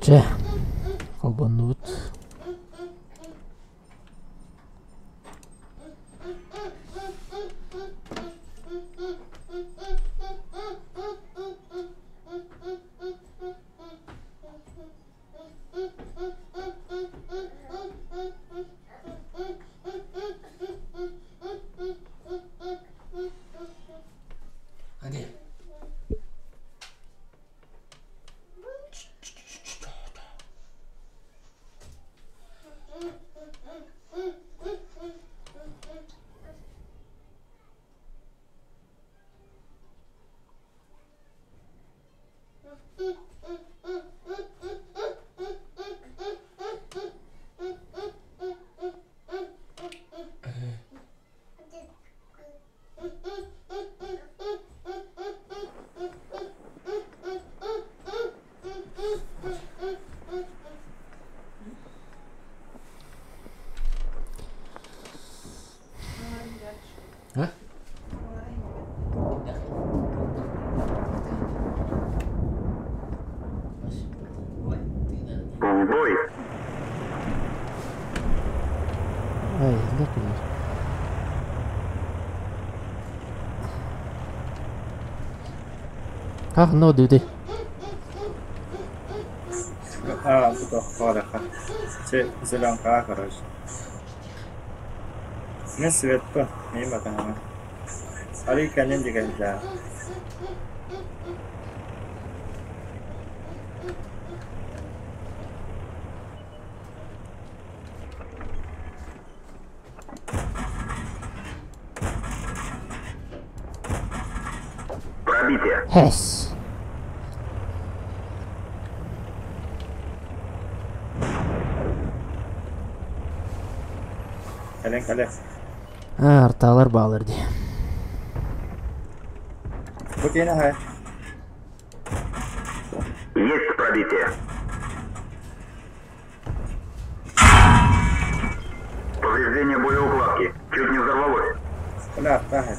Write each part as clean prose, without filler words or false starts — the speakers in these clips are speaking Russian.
Че, обманут. Ah, no duty. Мутаххараха. Че зеленка, короче. Не свет-то, не батана. Али канен дигайда. Пробитие. Yes. Кале. Арталар балар ди. Букина хай. Есть пробитие. Повреждение боеукладки. Чуть не взорвалось. Куда тахай.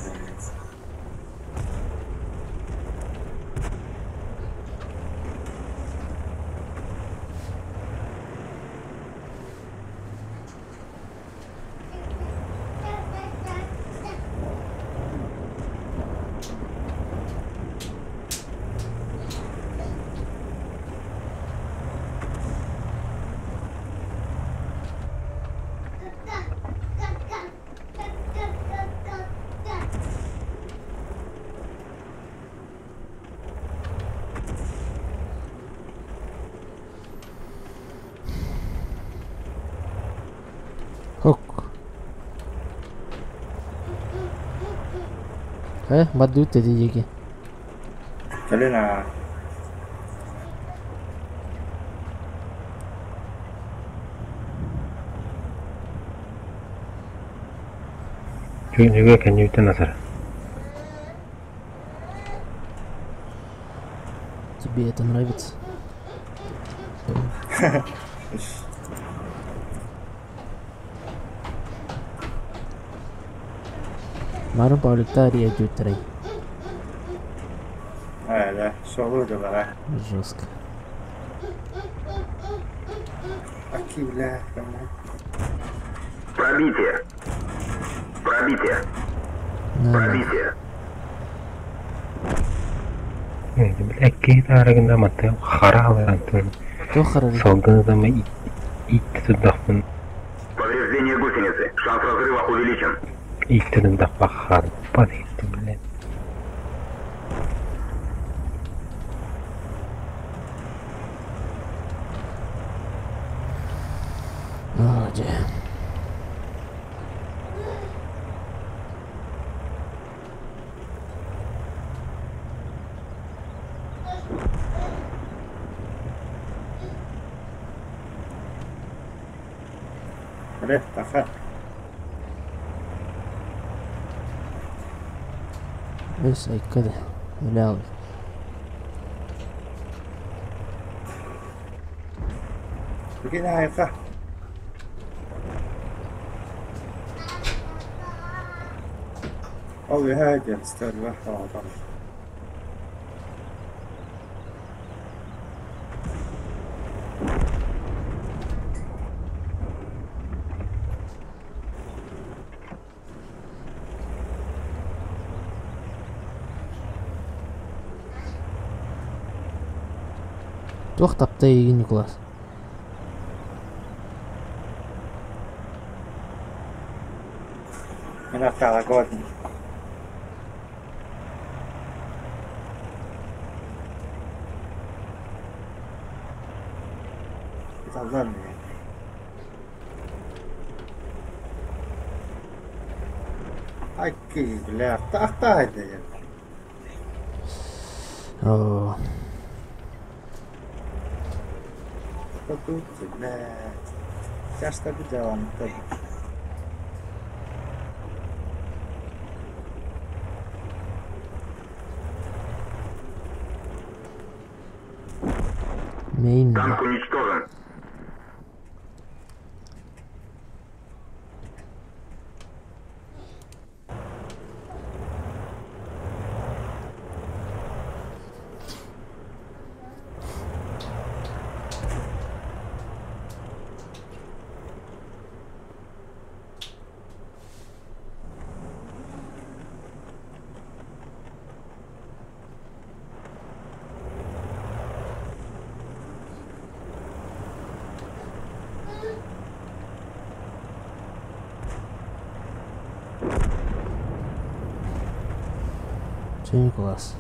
Madu te diyegi. Kalena. juga kan yuta nasar. Тебе это нравится? Мару Паулитария Дютрей. Да, шоу да. Жестко. Акивля, Пробитие. Пробитие. Пробитие. Блядь, арагында маты харалы антын. Кто харалы? Солганда мы иттидахмын. Повреждение гусеницы. Шанс разрыва увеличен. Иттидах бахар. Падайты, блядь. Молодец. Таха. بس أي كده ملاوي. بقينا هاي صح. أول حاجة استريح وعطل. Туох тапта егin Николас. Мен автоға көтін. Saldan mı? Ay ki bile tahtaydı. О, Тут бля. Часто видела таbii. мейн. Танк уничтожен. Че Николас?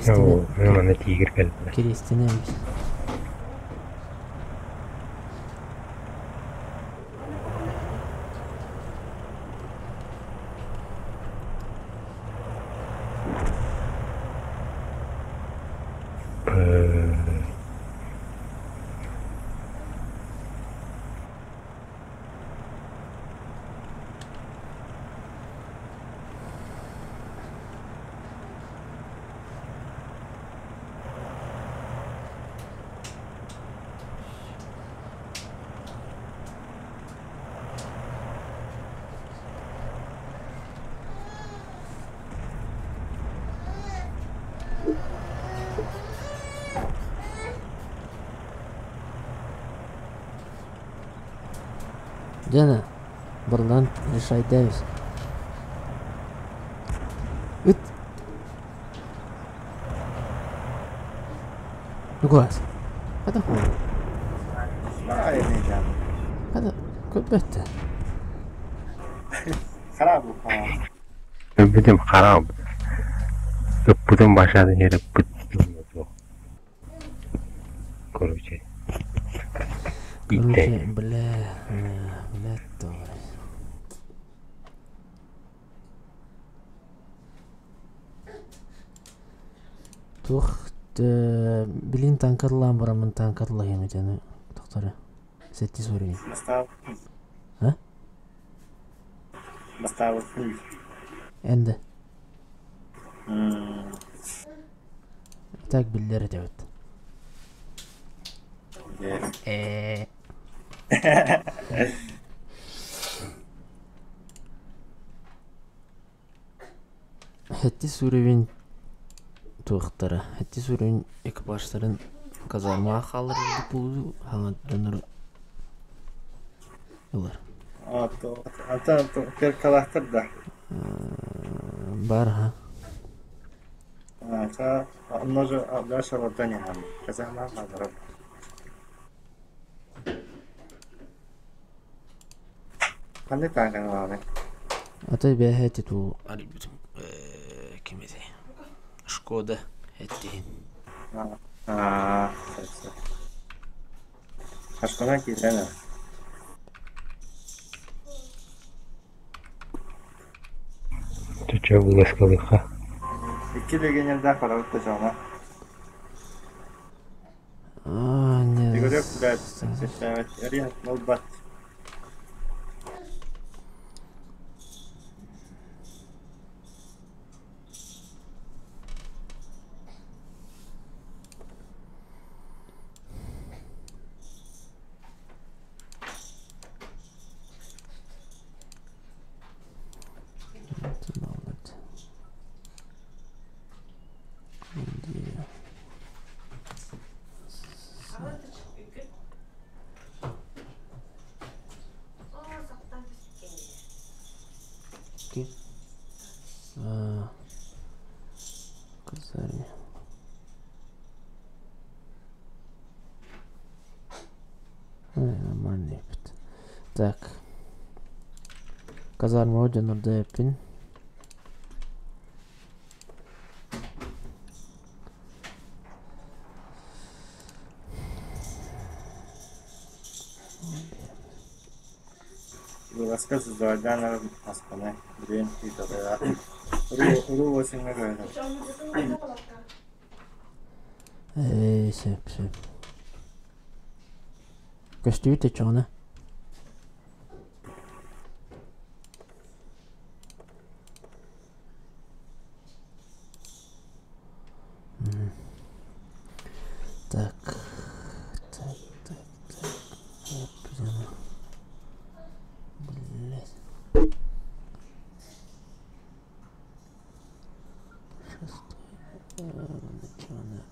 Joo, minulla on ne tiigerkelpä. Kiristинеміз. Жана, барлан решайдабыз. Үт. Николас. Када ху? Ay ne canım. Када көпбетті. Harap bu falan. Öpüdüm harap. Öpüdüm başladı yere bıttım yok. Короче. Короче, бля, doğru. Тух, билин танкарлан барамын танкарлайым этени. Токтора. Сетти сөрейин. Бастав. Ha? Бастав. Энди. Hmm. Так биллери дебет. Yes. Хетти сүребин туактара. Хетти сүребин экипаждарын казармага калдырып булду. Ага дөнөр. Улар. Ата перкалахтыр да. Бар ha. Ата онножо абдаша ватани хам. Казама калдырып. Қандай таңғаны бар? Ата бе хетти ту арибитим. Кимеде? Шкода хетти. Қашқана келені. Ты чё вылазкалыха? İki legionerde para utacağım. Не. Игорек, блядь, evet, Ринат, молбат. Казарме. Так. Казарма Одинорда Эппин. Рассказы за Агана Аспане. Блин, и тогда. Ру 8 награда. Сеп. Костюте чона. Так. Блять. Чона.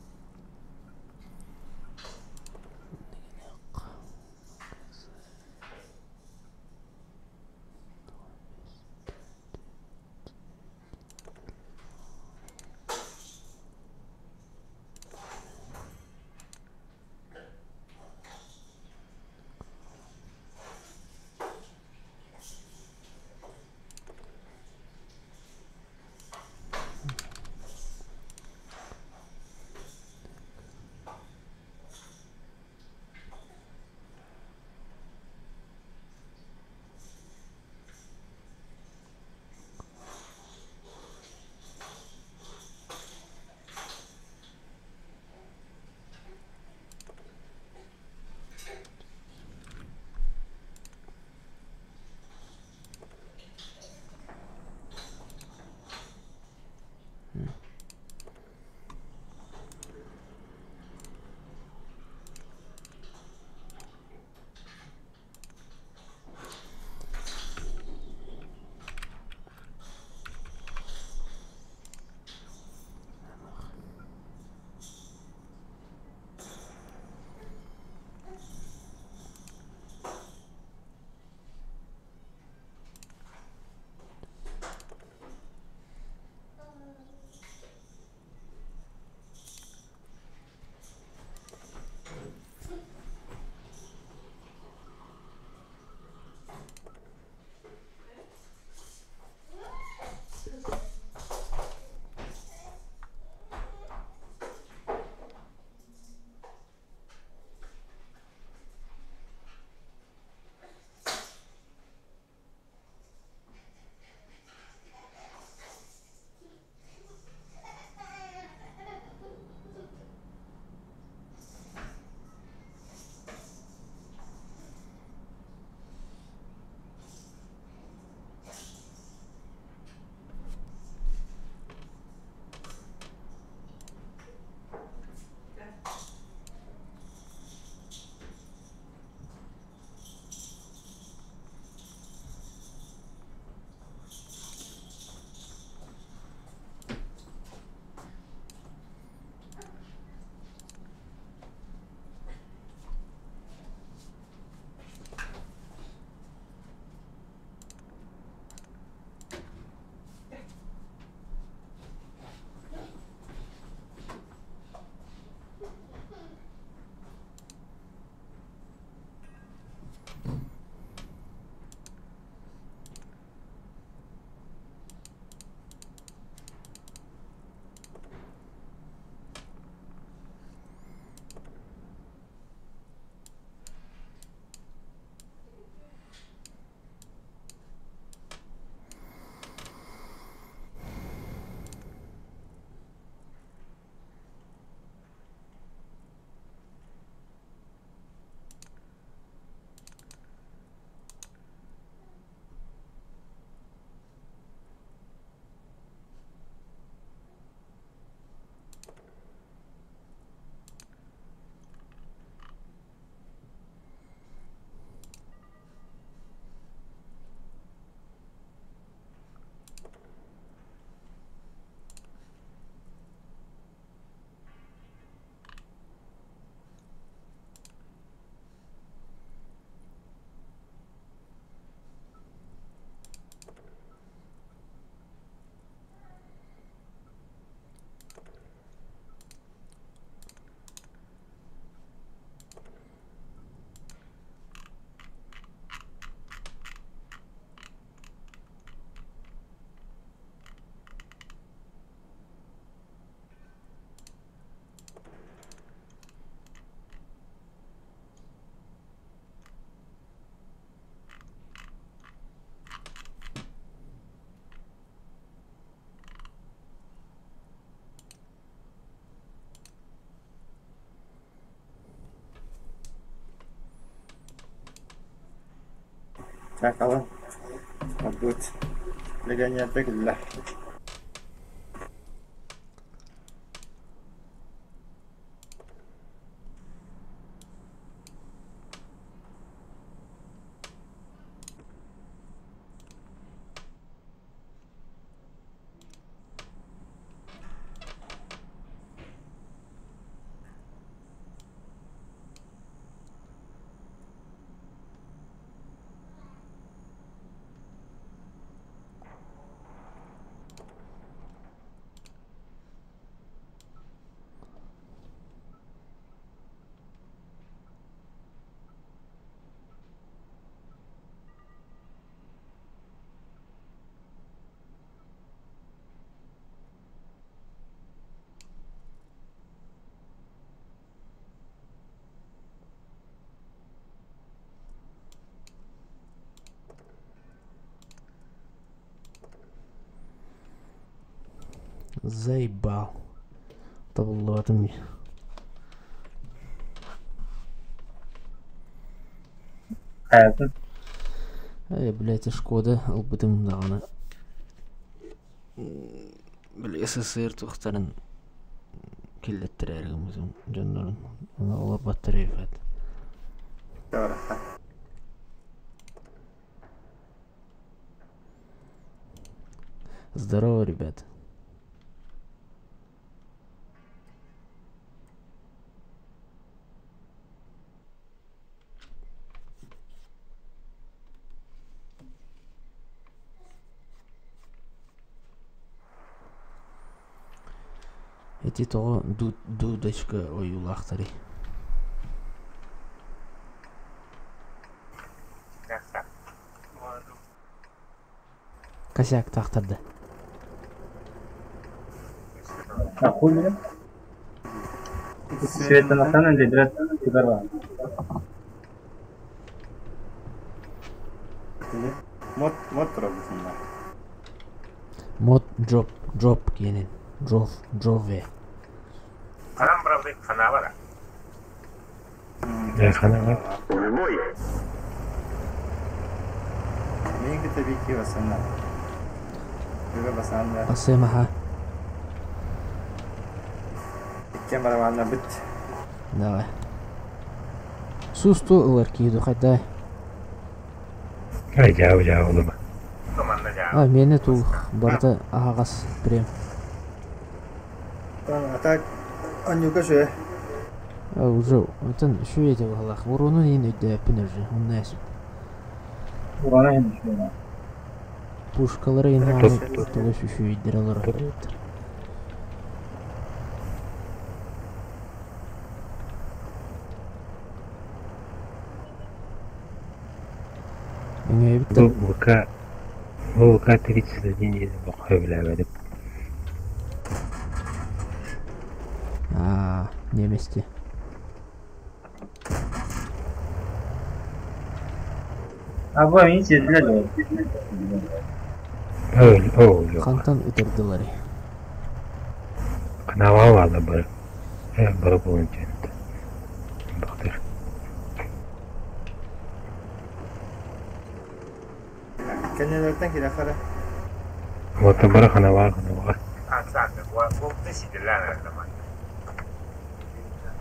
Сакалан. Абут. Легanya тегла. Заебал. Табло мне. Hayatım. Блять, Шкода албытым даганы. СССР тухтарын киллеттерерим өзүм жоннорун. Ана олар батарея фат. Здорово, ребят. Эти того дудочка оюлахтари. Косяк тахтарды. А хули? Света на самом деле драть подорвал. Мод робисында. Мод джоб кенен. Джове. Канам правда канавара. Ханага. В бой. Менги табики васана. Бива басанда. Асемаха. Камера ванна бит. Давай. Сусту ыларкиду хайдай. Жау улыма. Команда жа. Мени тул барда агас прем. Атак анюка ше. Уже отан шуете валах. Урону ин өйдө пинерже. Уннас. Урана хинди шуна. Пушкалары ин алып туга шуйдер алар. Мне Bu VK 31 bakıyor bile böyle. немести. А bu emin çizdiler de. Öyle. Kantan ötürdüler. Kanava vardı böyle. Böyle bulunca. Baktır. Kendilerden ki dakara. Orta bara kanava. Ansatte, bu desidillerler zaman.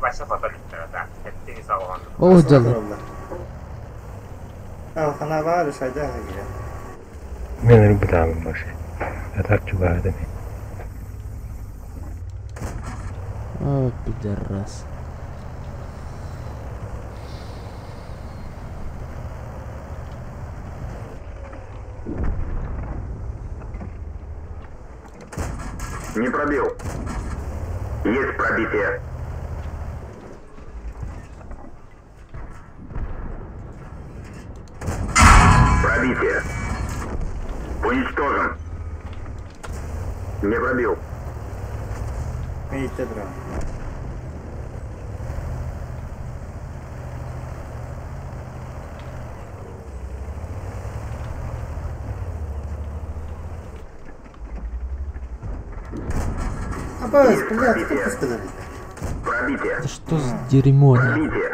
Başka fatalitler da. Hepsini savunan. O canlı. Kana var şeyde gibi. Benim bu tamam başı. Yatak çıkardı mı? Пидорас. Не пробил. Есть пробитие. Пробитие. Уничтожен. Не пробил. Видите, бро. Абаз, блядь, что сказали? Пробитие. Это что за дерьмо? Пробитие.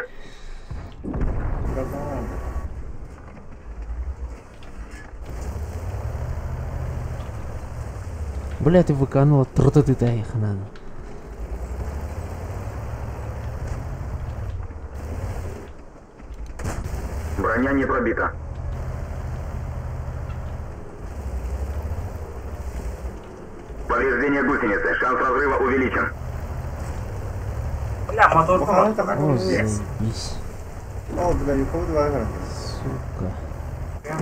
Блядь, ты выканула трототыта их надо. Броня не пробита. Повреждение гусеницы. Шанс разрыва увеличен. Бля, мотор Буханы просто. так О, есть. заебись. О, бля, юковый два игры. Сука.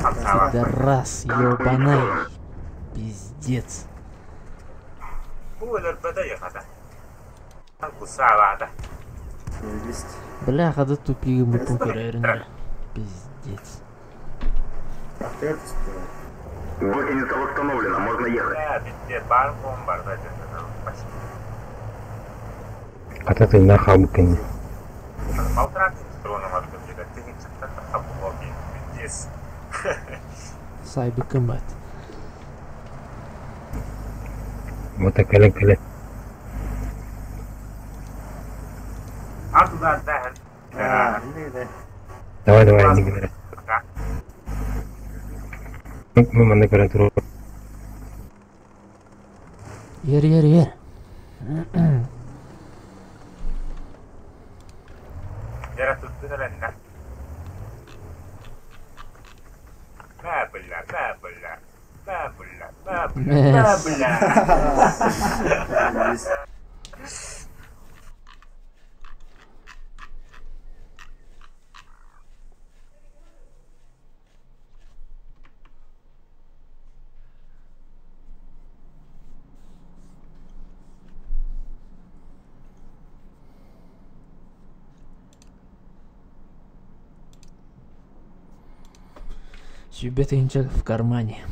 Красава. Пидорас, ёбаный. Пиздец. Кулер подоехала. Кусавата. Есть. Бляха, да тупик мы пукерернер. Пиздец. А ты это успел? Гусеница восстановлена. Можно ехать. Бля, пиздец, барком, бардак. Спасибо. Kata ты нахал мукин. Полтора стороны открыли, ты не что-то облоги. Пиздец. Сайби комбат. Вот так кален. А туда отдай. А, или Давай, не говори. Мы маны карантуру. Ер. Я тут реально. Сюбетинчик в кармане.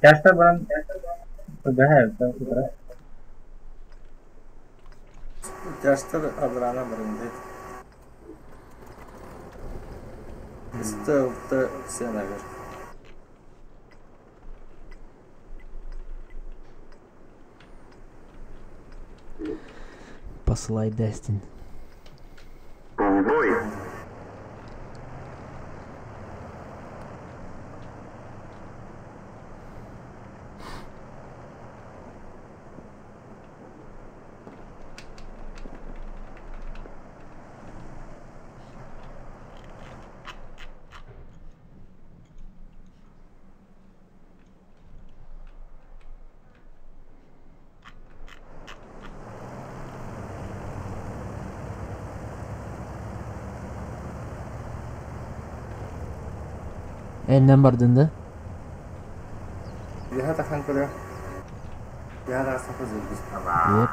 कैस्टर बन तो है तो उधर Yaşlar adrana barındı. Üstte senagar. Посылай Дастин. В бой. Elinden bardığında. Bir hata kan kule. Bir hata sakız oldu. Yep.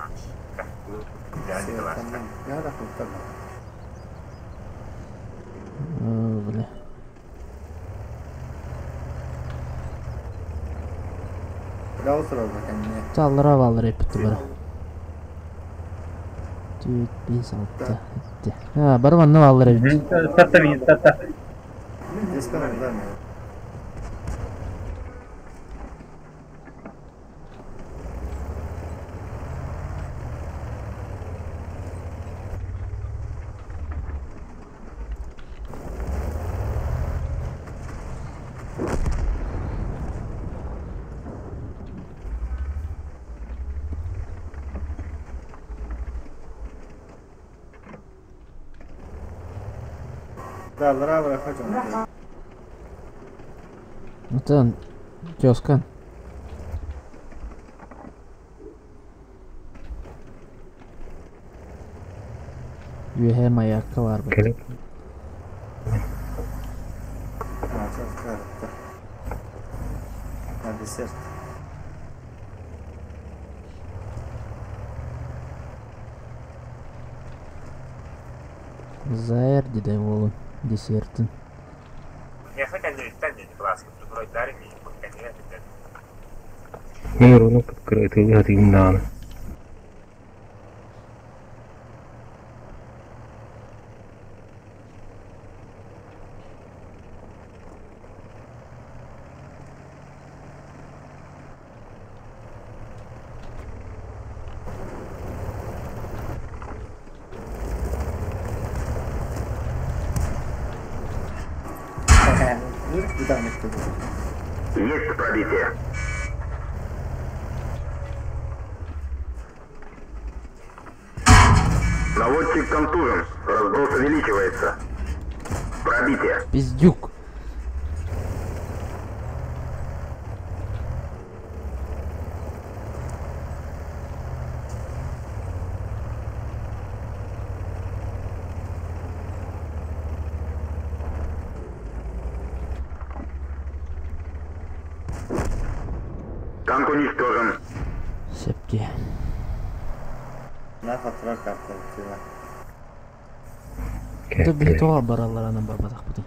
Bir hata kurtarma. Bля. Дауыс сұрап екен не? Жалыра балыр епітті бара. 4, 5, 6. Бір ғанны балыр епітті. Старта. Ескінің да не? Далыра бырақа жоңды. Отан, тёскан. Üye maякка var bu. Керек. Çok karıttı. Hadi sert. Зайр dedi oğlum desertin. Я хотел не класс, вроде дарили, и подкатили. Мен уруну подкрытый атымнан. Куда мы тут? Есть пробитие. Наводчик контужен. Разброс увеличивается. Пробитие. Пиздюк. Танк уничтожен. Сепки. Ne fatura kartı atıyor? Bu bir toğa baralarına barbadak bu.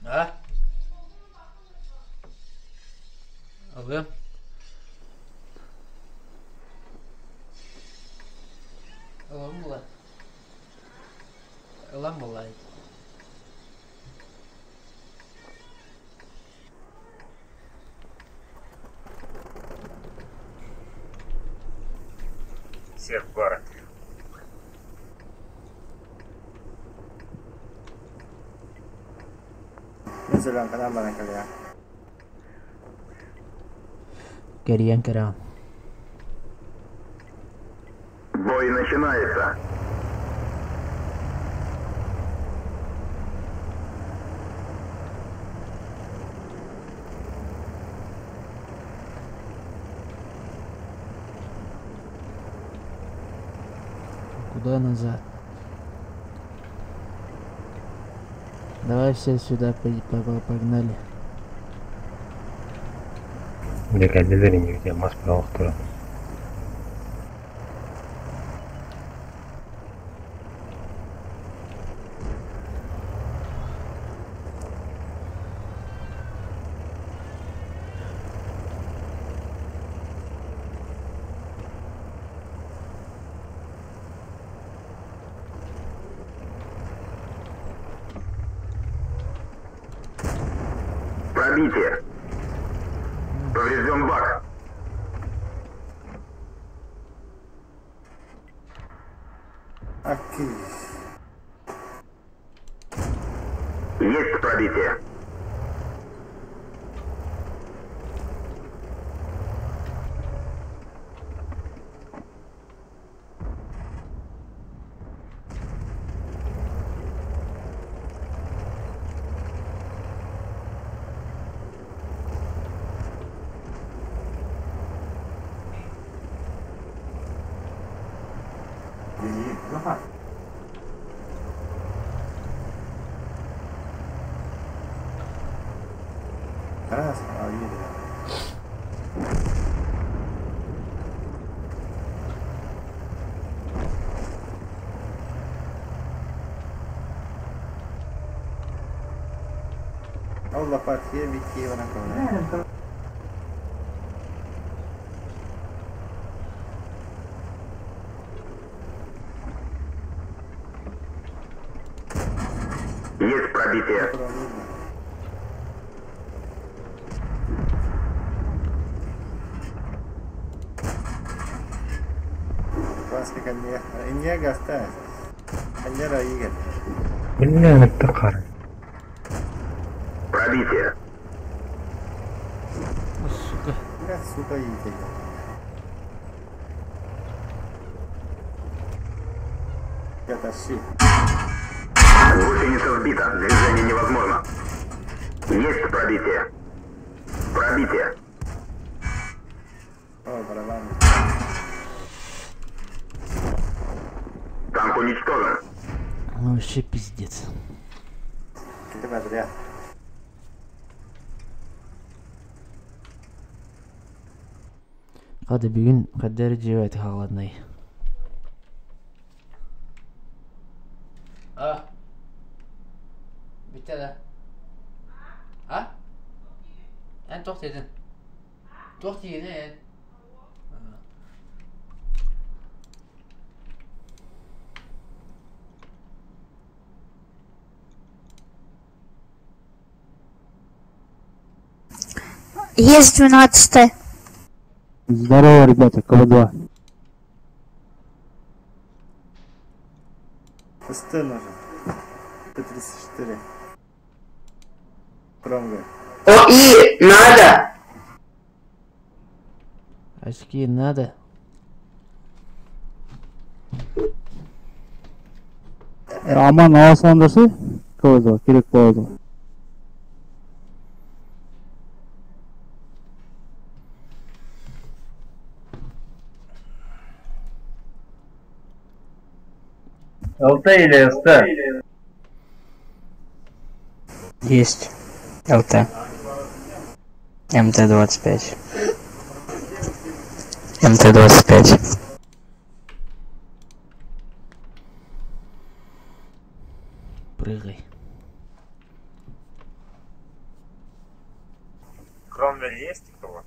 Ha? Alıyorum. Alalım mı lan? Alalım mı lan? Все в город. Mesela kadar bana kalıyor. Geriyen kere. Бой начинается. Куда назад? Давай все сюда погнали. Декадилер индивидуя мас правах турат. пробитие. Поврежден бак. Aqui. Есть пробитие. Раз, едем. والله فاتحة بكي وانا كمان. Есть пробитие. إني قاستاس حجرة يقل. بالله نتقرن. Пробитие. Сука. لا сука يقل. Каташи. Гусеница сбита. Движение невозможно. Есть пробитие. Пробитие. О, барабан. Танк уничтожен. Ну, вообще пиздец. Ты подряд. Hadi bir gün kader civati haladnay. Ah. Bitti de. Ha? En toht yedin. Toht yedin en. Есть 12. Здорово, ребята, КВ-2. Пустой нужен. Т-34. Промга. ОИ, надо! Очки надо. Аман аласандырсы КВ-2 керек болады. ЛТ или СТ? Есть. ЛТ. МТ-25. МТ-25. Прыгай. Кромвель есть у кого?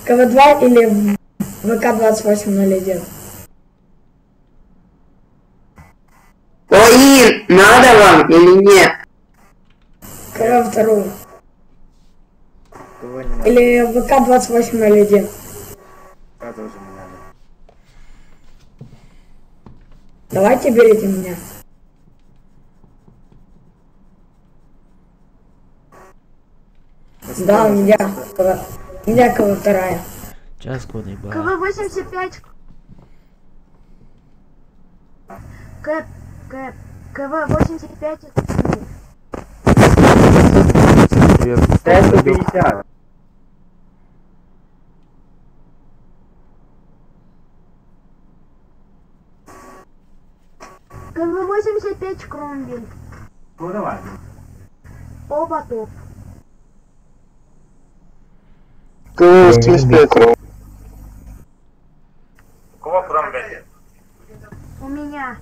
КВ-2 или ВК-2801? ОИ, надо вам или нет? КВ-2 Кого не надо? или ВК-2801? А тоже не надо. Давайте берите меня. Да, у меня КВ-2. Час кони ба. КВ-85. КВ-85. Т-150. КВ-85 Кромвель. Ну давай. Оба топ. КВ-85. У кого Кромвель? У меня.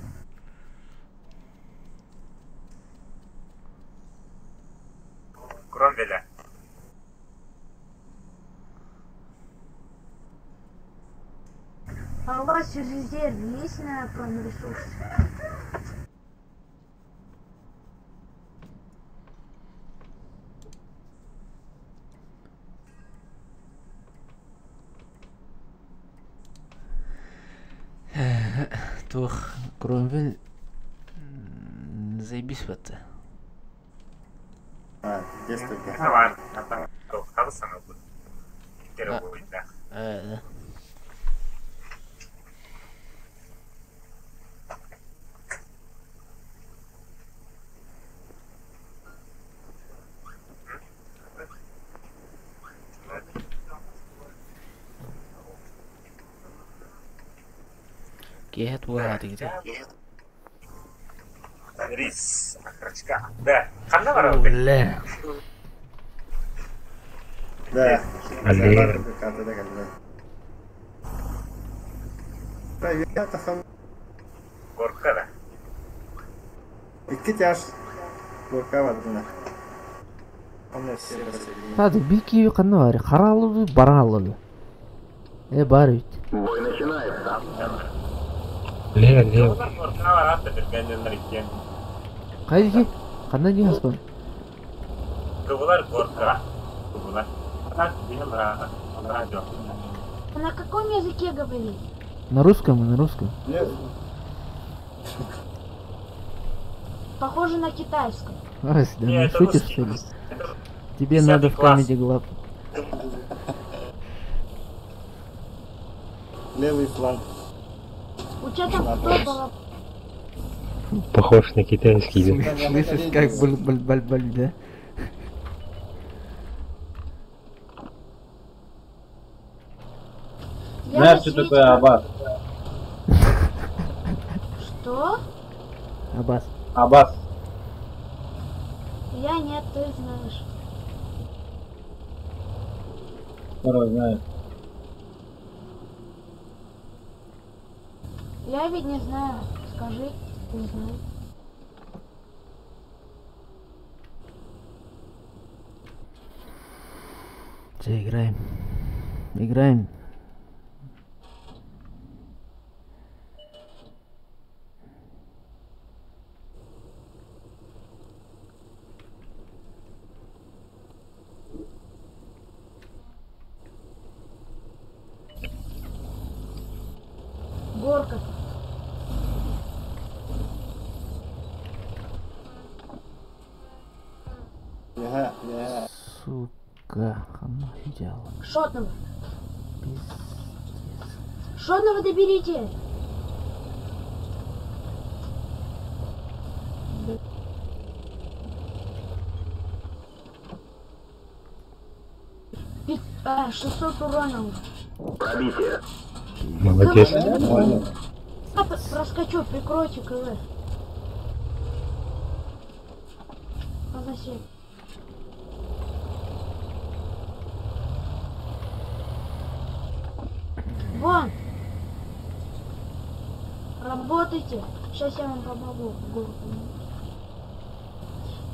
Кромвеля. А у вас резерв есть на промресурс? Тух, Кромвель. Заебись в это. А, здесь только. Ладно, а там Қазақстан будет. Первый будет, да. Да. Кет واحد كده. Рис, окорочка. Да. Қандай бар ау? لا Да. Алле. Картада geldi. Привет, Ахам. Горка да. İki yaş. Gorka var buna. Onu sevdim. هذا بيكي قنواري خرالو برالو. ايه بارد. Бой начинается. Лево. Горкана бар атты жүргендер екен. قايدي قناه دي اصلا. Кыбылар горка. Кыбылар. Так, дем радио. А на каком языке говорить? На русском. Похоже на китайском. Ась, да Не, ну это шутишь русский. что ли? Тебе 10 надо в класс. Comedy Club. Левый фланг. У тебя там кто был? Похож на китайский язык. Слышишь, как буль-буль-буль-буль, да? Знаешь, что такое аббас? Что? Аббас. Я нет, ты знаешь. Второй знаю. Я ведь не знаю. Скажи, не знаю. Все, играем. Горка. Я. Сука, оно идеально. Шотного. Шотного доберите. Пи- 600 урона уже. Пробитие. Молодец. Я проскочу, прикройте КВ. Позасек. Вон! Работайте! Сейчас я вам помогу. Горку.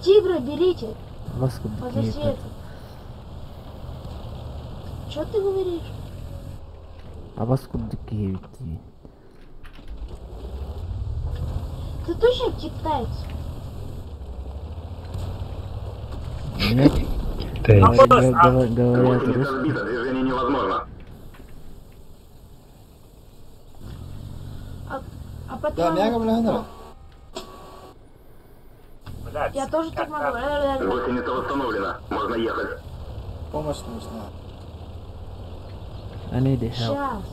Тигра берите! Вас как Позасек. Что ты говоришь? А вас куда ведь? Ты точно китаец? Нет, Китайский. говорят Гвоздь русский. разбита, движение невозможно. А потом... Блядь. Я тоже так могу. Гусеница восстановлена. Можно ехать. Помощь нужна. I need the help. Сейчас.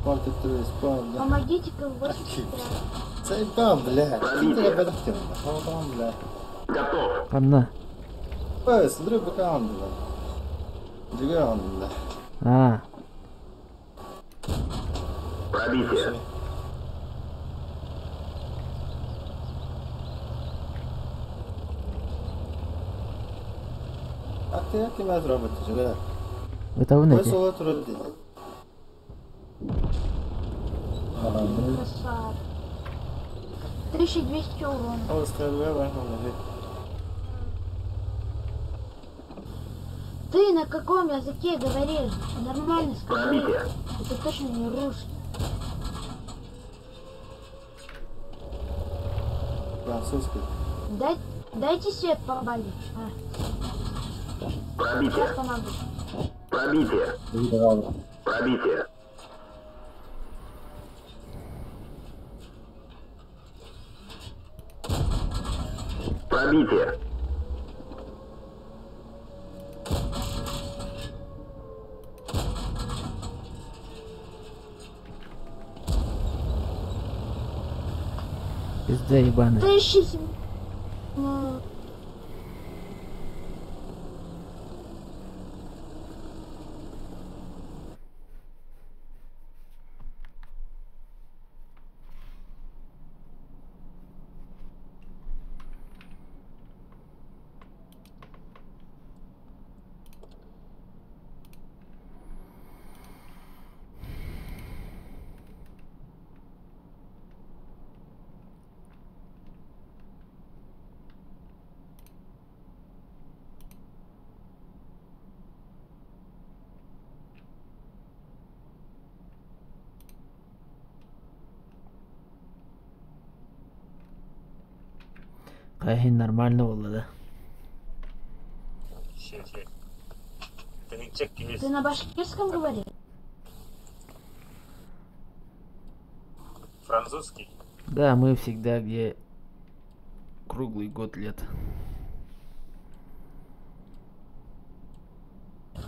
Сколько ты исполнил? Помогите-ка в 80 Заебал, блядь. Что ты об этом хотел? Халдам, блядь. Готов. Анна. Ой, смотри, пока он, блядь. Двигай он, блядь. А, Пробитие. А ты как тебя работаешь, блядь? это вы Ой, найдете? соло трудный. красавчик. 1200 урона. Ой, скажи, блядь. Ты на каком языке говоришь? Нормально скажи. Пробитие. Это точно не русский. Французский. Дайте свет побалить. Сейчас Пробитие. помогу. Пробитие. Пробитие. Пробитие. Пизда ебаная. Ты ищите. Кайын нормально было, да? Щи. Тенечек есть. Ты на башкирском говоришь? Французский. Да, мы всегда где круглый год лет.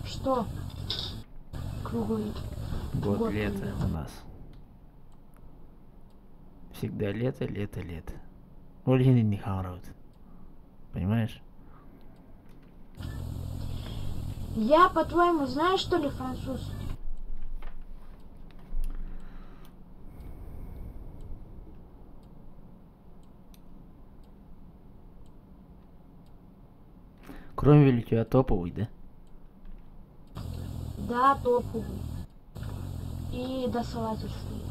Что? Круглый Год лета у нас. Всегда лето, лето, лето. Ольгин не хараут. Понимаешь? Я, по-твоему, знаю, что ли, французский? Кроме у тебя топовый, да? Да, топовый. И досылательский.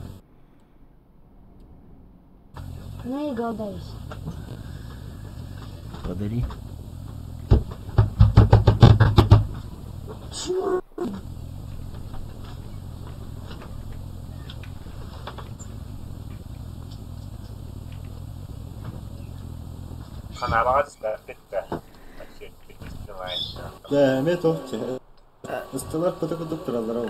Ну и голдайс. Подари. Каналат да. Вообще не успеваешь. Да, метод. Ыстылар пытык тұралар ау.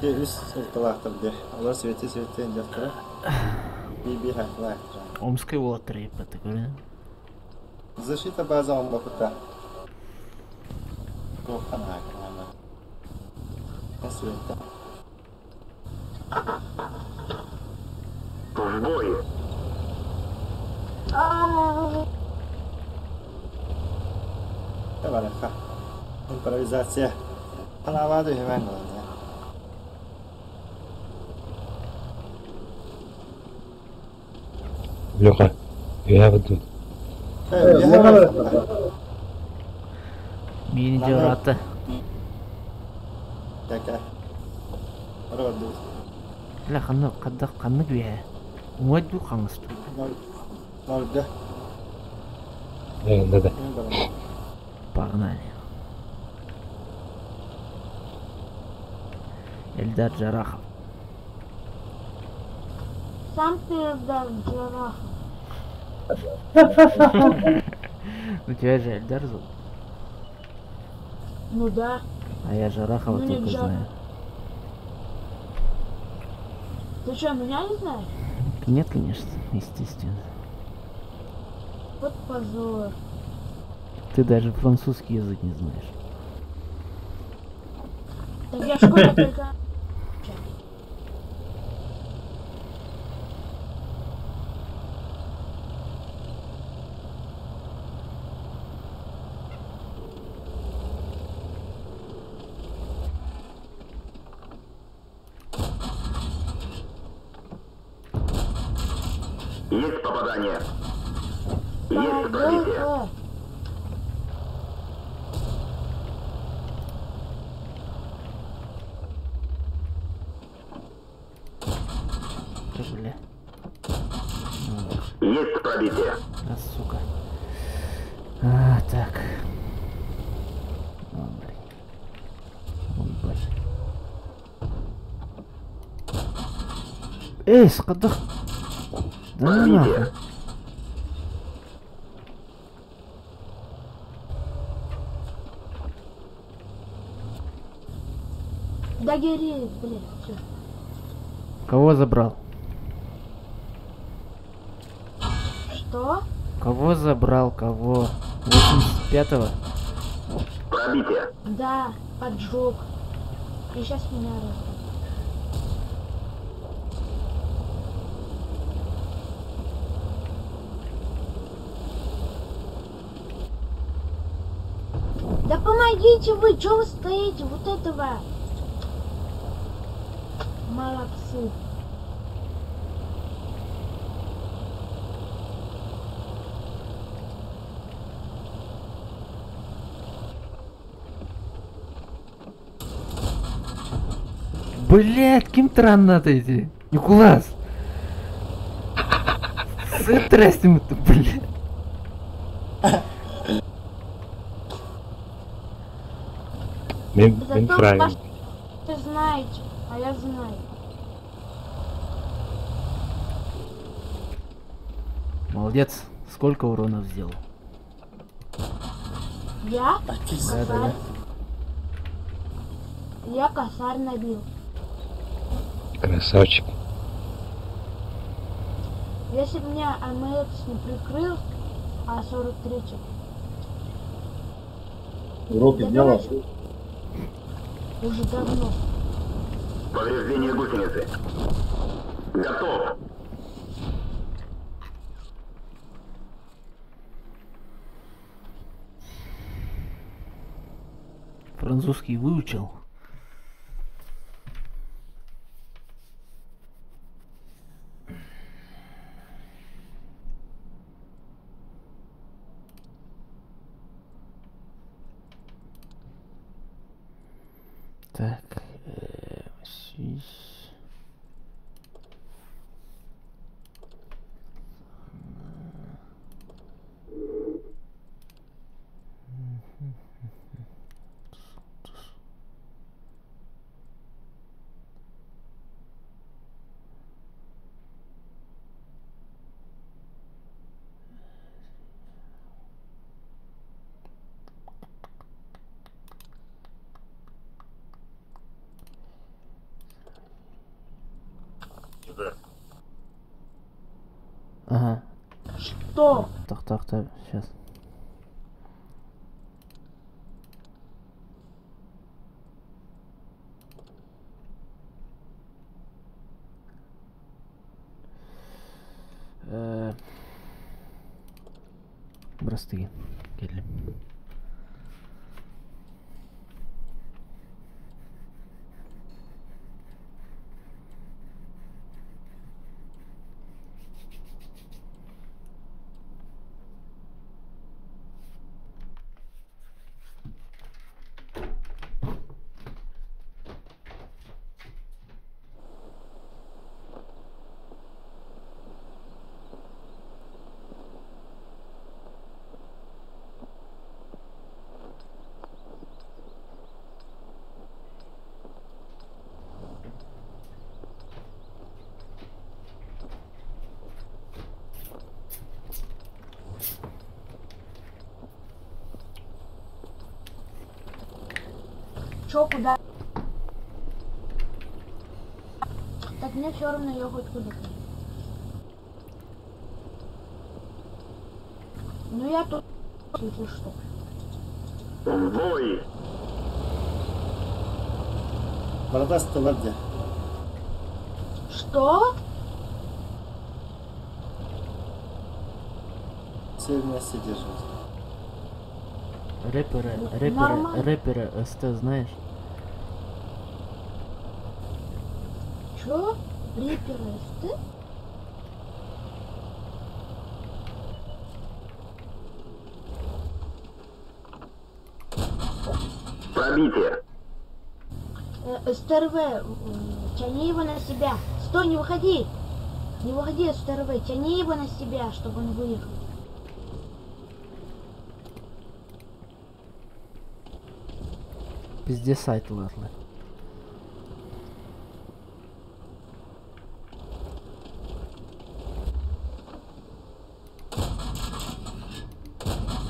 Үс ыстылақтыр де. Олар свете жақтыра. Би хақлар. Омская была трепа, ты говоришь? Защита база он бақыта. Кохан хақлар. Света. В бой. Табарака. Импровизация. Палаваду hemen oldu. Леха, я вот тут. Мини Джората. Какая? Роду. لا خلنا بيها مودو خمستو Nerede? Да. Погнали. Эльдар Джарахов. Сам ты Эльдар Джарахов. Ну тебя же Эльдар зовут. Ну да. А я Жарахова Ну, не только Джар. знаю. Ты что, меня не знаешь? Нет, конечно, естественно. Вот позор. Ты даже французский язык не знаешь. Так я в школе только... Есть попадание. Есть пробитие. Бля. Есть пробитие. А, сука. А, так. О, блин. Ой, блин. Эй, скадах. Да ну нахуй. Догори, блин, всё. Кого забрал? Что? Кого забрал? Кого? 85-го? Пробитие. Да, поджог. И сейчас меня разбудит. Да помогите вы, что вы стоите? Вот этого. Молодцы. Блять, кем тран надо идти? Никулас! Здрасте, ты, блядь. Men Зато правильно. вы знаете, а я знаю. Молодец. Сколько урона сделал? Я? Да. Косарь. Я косарь набил. Красавчик. Если бы меня АМС не прикрыл, а 43-й. Уроки Я сделал? думаю, уже давно. Повреждение гусеницы. Готов. Французский выучил. Так, здесь. Ага. Что? Так, сейчас. Простые. Келли. Чё, куда? Так мне все равно я хоть куда-то. Ну я тут, если что. В бой. Бородастый ладья. Что? Все вместе держат. Нормально. Рэпера СТ знаешь? Чё? Рипер СТ? Пробитие. СТРВ, тяни его на себя. Стой, не выходи. Не выходи, СТРВ, тяни его на себя, чтобы он выехал. Пизде сайт латлы.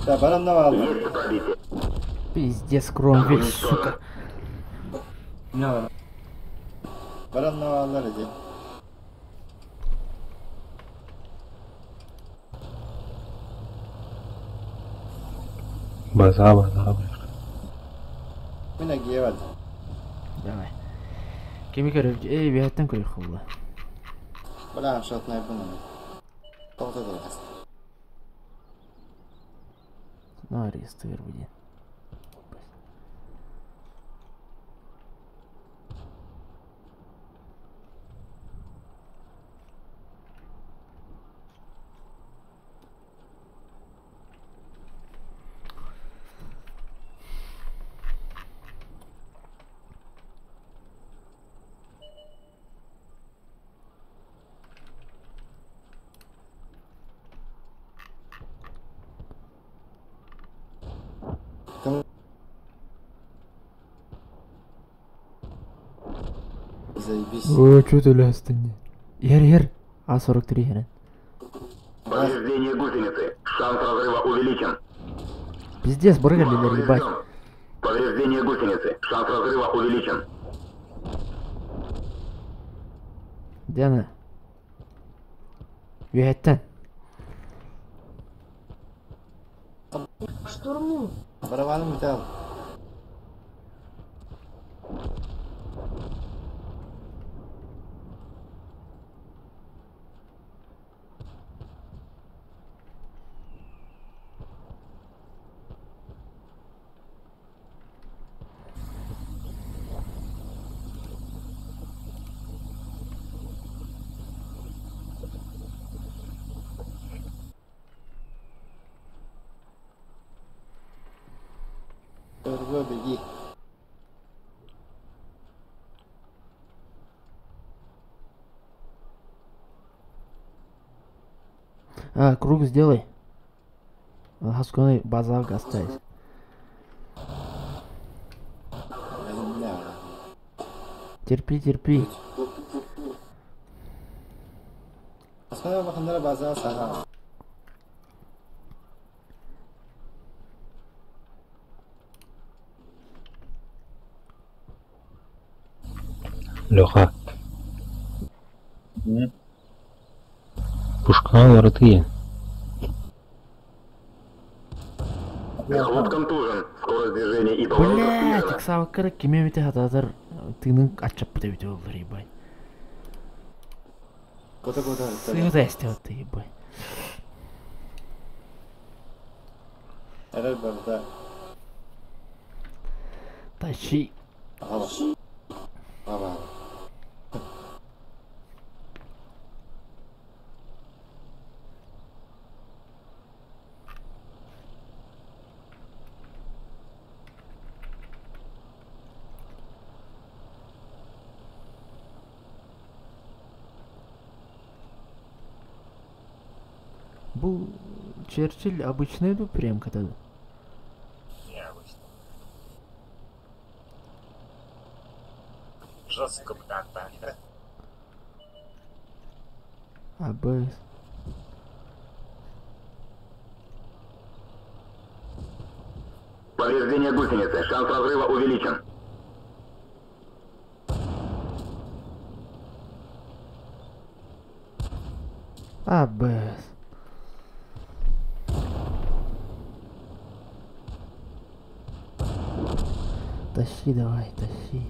Да, баран навал. Есть пробитие. Пиздец, Кромвель, сука. Не, Баран навалар иди. База, база. Mina giyevad. Давай. Кеми көрөп, бияттан көрөк кылды. Бала шот найбын. Тоғда дұрғас. Арестовер будет. Заебись. О, что ты лястынь? Ер. А-43 хрен. Повреждение гусеницы. Шанс разрыва увеличен. Пиздец, брыгали, ебать. Повреждение гусеницы. Шанс разрыва увеличен. Где она? Бияттан. Штурму. Барабаным бітал. Өргө беги. Круг сделай. Хасконы базалга оставить. Терпи. Асмана бақындары база саға. Леха. Пушка воротые. Вход контужен. Скорость движения и Блять, поворотов так сава кырык кеме бите хататыр. Тыгның ачап бите бите болдыр, ебай. Кота. Сыйда истебатты, ебай. Әрәл барда. Тащи. Ава. Бұл Черчилль обычный ду прям катады. Необычно. Жестко контакта. АБС. Повреждение гусеницы. Шанс разрыва увеличен. АБС. Тащи давай, тащи.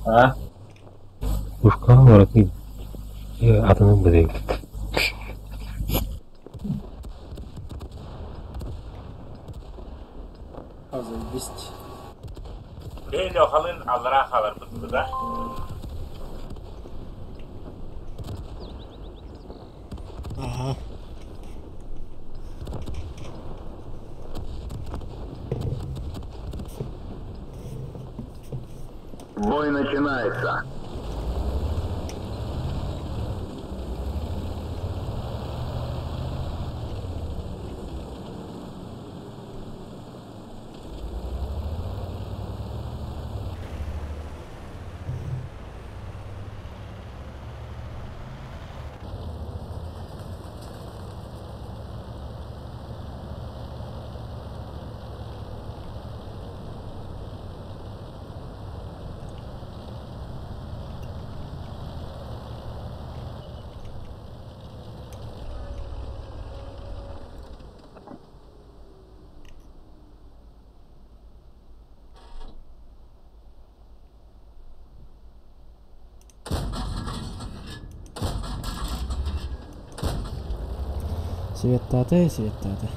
А? Ушқа баратын атының бірі. Заебись. Бейлі қалын алыра қалар бұтты да. Ага. Бой начинается. Светtate, светtate.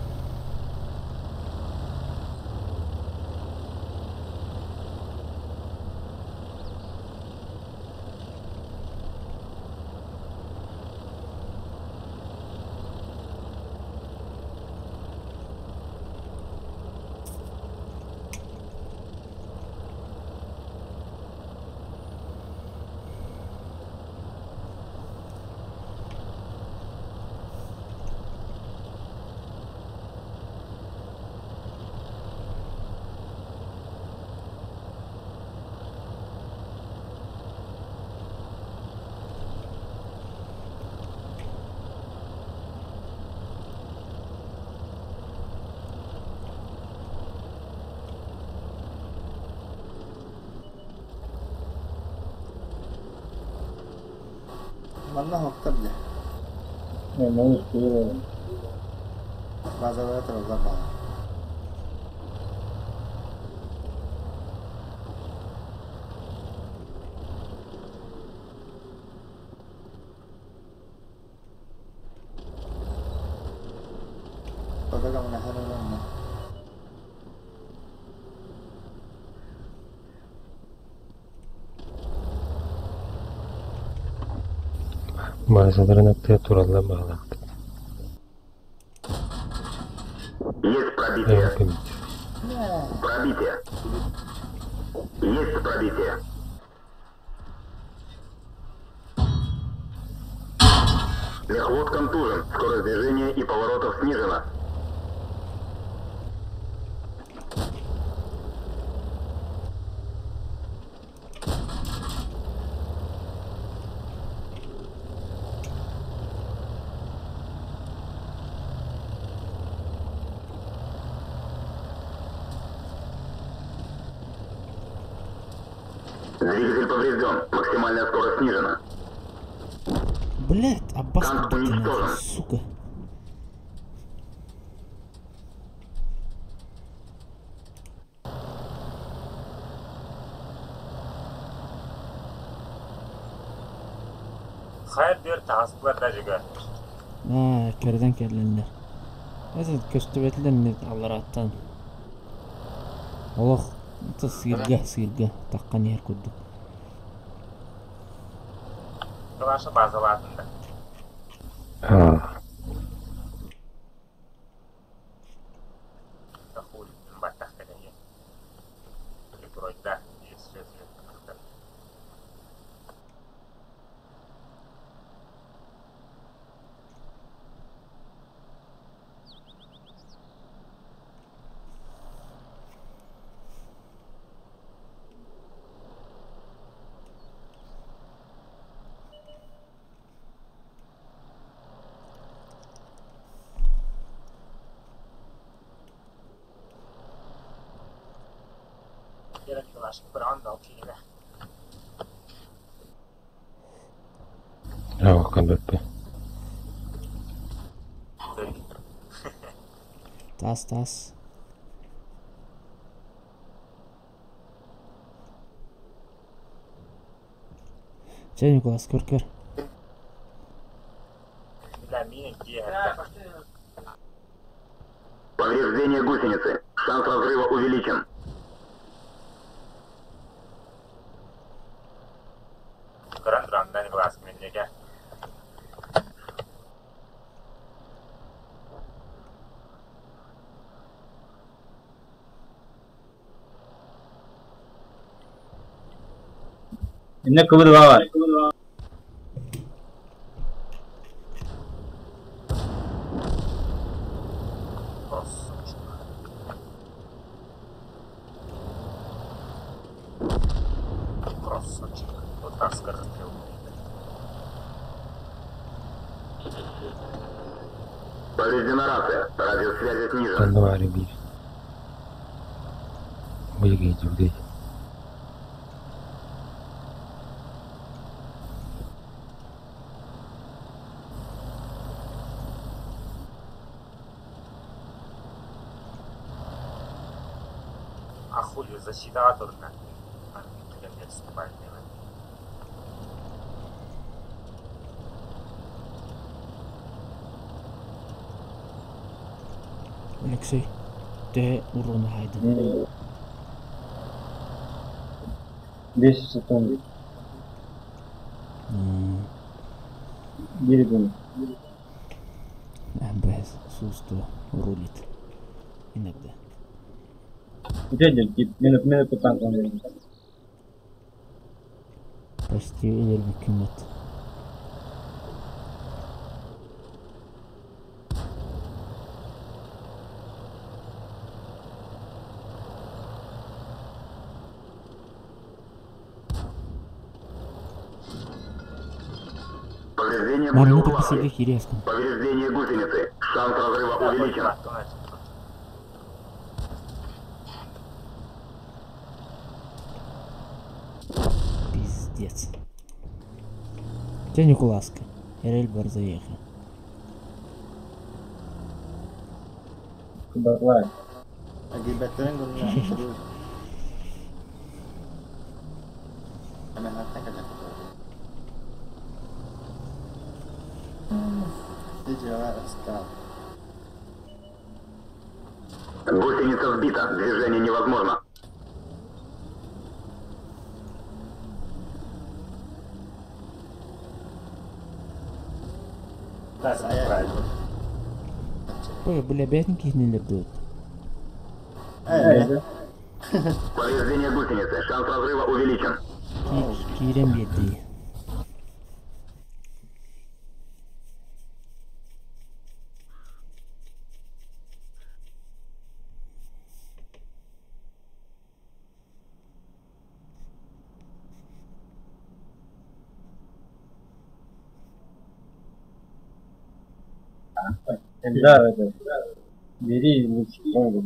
Mana hokkar ya? Memang itu. Bazarda terus apa? Pada kamu nak hari mana? Mağazaların attığı turalla bağlattı. Есть пробитие. Yakın. Пробитие. Есть пробитие. Мехвод контужен. Скорость движения и поворотов снижена. Двигатель поврежден. Максимальная скорость снижена. Блять, Аббас, Танк уничтожен. сука. Хайр дер тағысылар да жүгі. Kerden kellenler. Neyse köstebetler ne alır attan. Allah, sıyırga takkan yer kurduk. Бұғашы базалатында. Хули, баттақта кәне. Пройда, если Buğaşı bir anda okuyla. Hakan Böppe. Tas. Че, Николас, кыр. Повреждение гусеницы. Шанс разрыва увеличен. Durun beni bırak gel. என்ன கபரு வாவா Красавчик. Вот так скажет. Повреждена рация. Радиус связи снижен. Кандавари бир. Выйдите, выйдите. А хули защитатор на спальня. Алексей, ты урон Хайден. 10 секунд. Берегом. МБС суsto рулит. Иногда. Дядя, минуту танком. Почти иleri hükümet. Повреждение Марина пулеулазки. посидеть и резко. Повреждение гусеницы. Шанс разрыва увеличен. Пиздец. Че, Николаска? Рельбар заехал. Кабарлай. Akibatlerin bunlar. Hemen atlayacak. Видео рассказал. Гусеница сбита. Движение невозможно. Да, правильно. Ой, были обязанки не лепдут. Повреждение гусеницы. Шанс разрыва увеличен. Кирем еды. Да, это. Бери лучше помогу.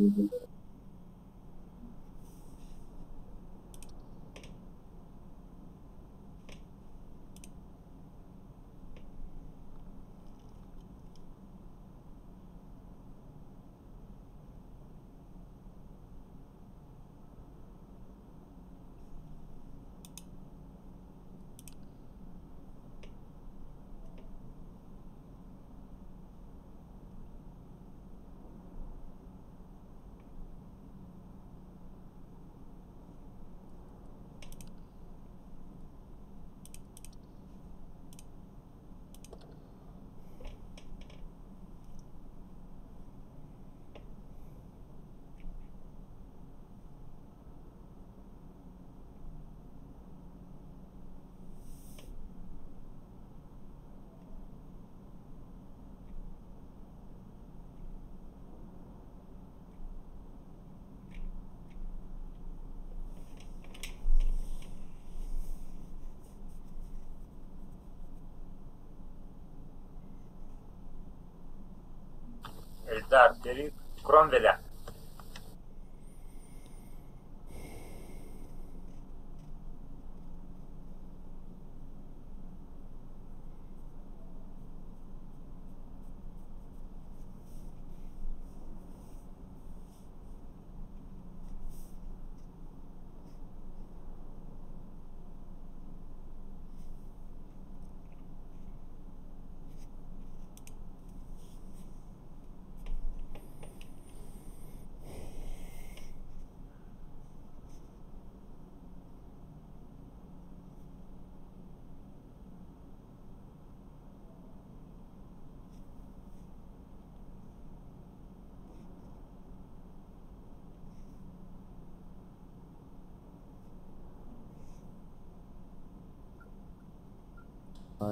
Эльдар, бери Кромвеля.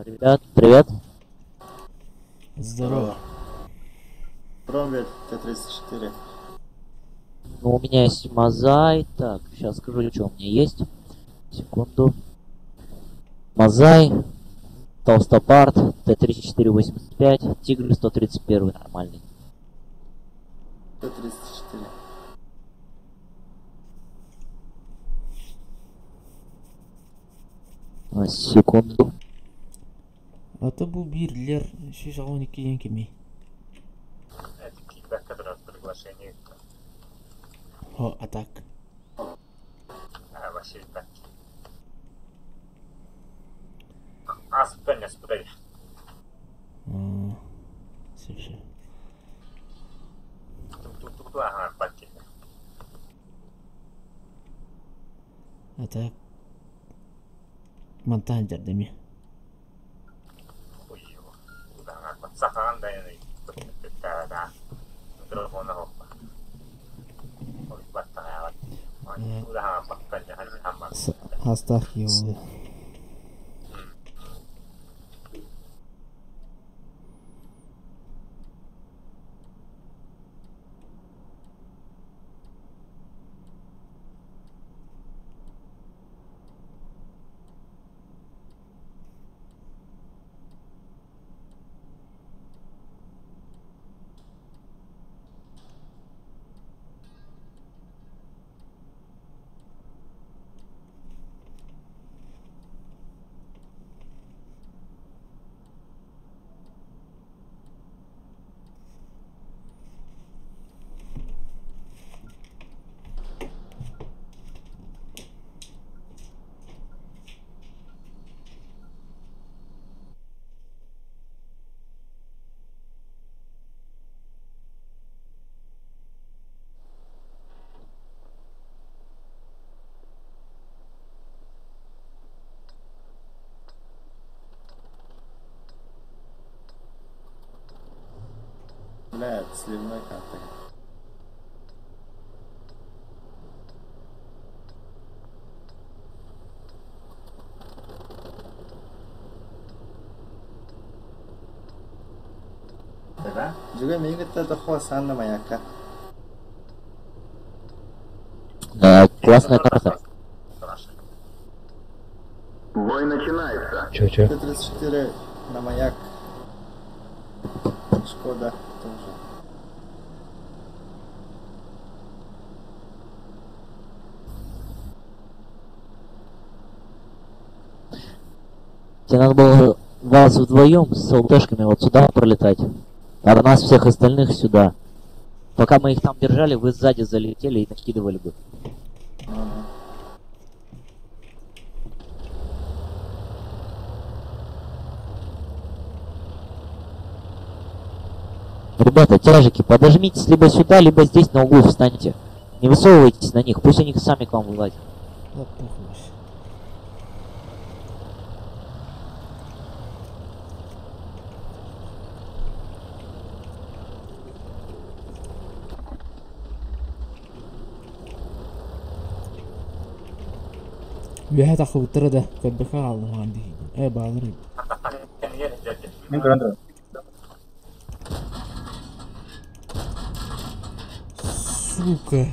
Ребят, привет. Здорово. Промвель Т-34. Ну, у меня есть Мазай. Так, сейчас скажу, что у меня есть. Секунду. Мазай, Толстопарт, Т-34-85, Тигр 131 нормальный. Т-34. Секунду. Это был бирлер. Şu an 12 yenkimi. Это кикбэк, который от приглашения. Ho, atak. Вообще так. Спутание, спутание. Слушай. Тут, ага, пакет. Atak. Mantan jardimi. Ой, ага, подсахан, да, да. Микрофон на хопа. Ой, батая. Udah makan jangan sama. Astagfirullah. Блядь, сливной картой. Juga may ingat na ako saan na mayaka. Да, классная карта. Бой начинается. Чё? Т-34 на маяк. Шкода тоже. Тебе надо было вас вдвоем с ЛТшками вот сюда пролетать, а нас всех остальных сюда. Пока мы их там держали, вы сзади залетели и накидывали бы. Ребята, тяжики, подожмитесь либо сюда, либо здесь на углу встаньте. Не высовывайтесь на них, пусть они сами к вам вылазят. Да похуй. بيها تاخذ التردة كان بخاع وعندي ايه بعذرين Entrando. сука.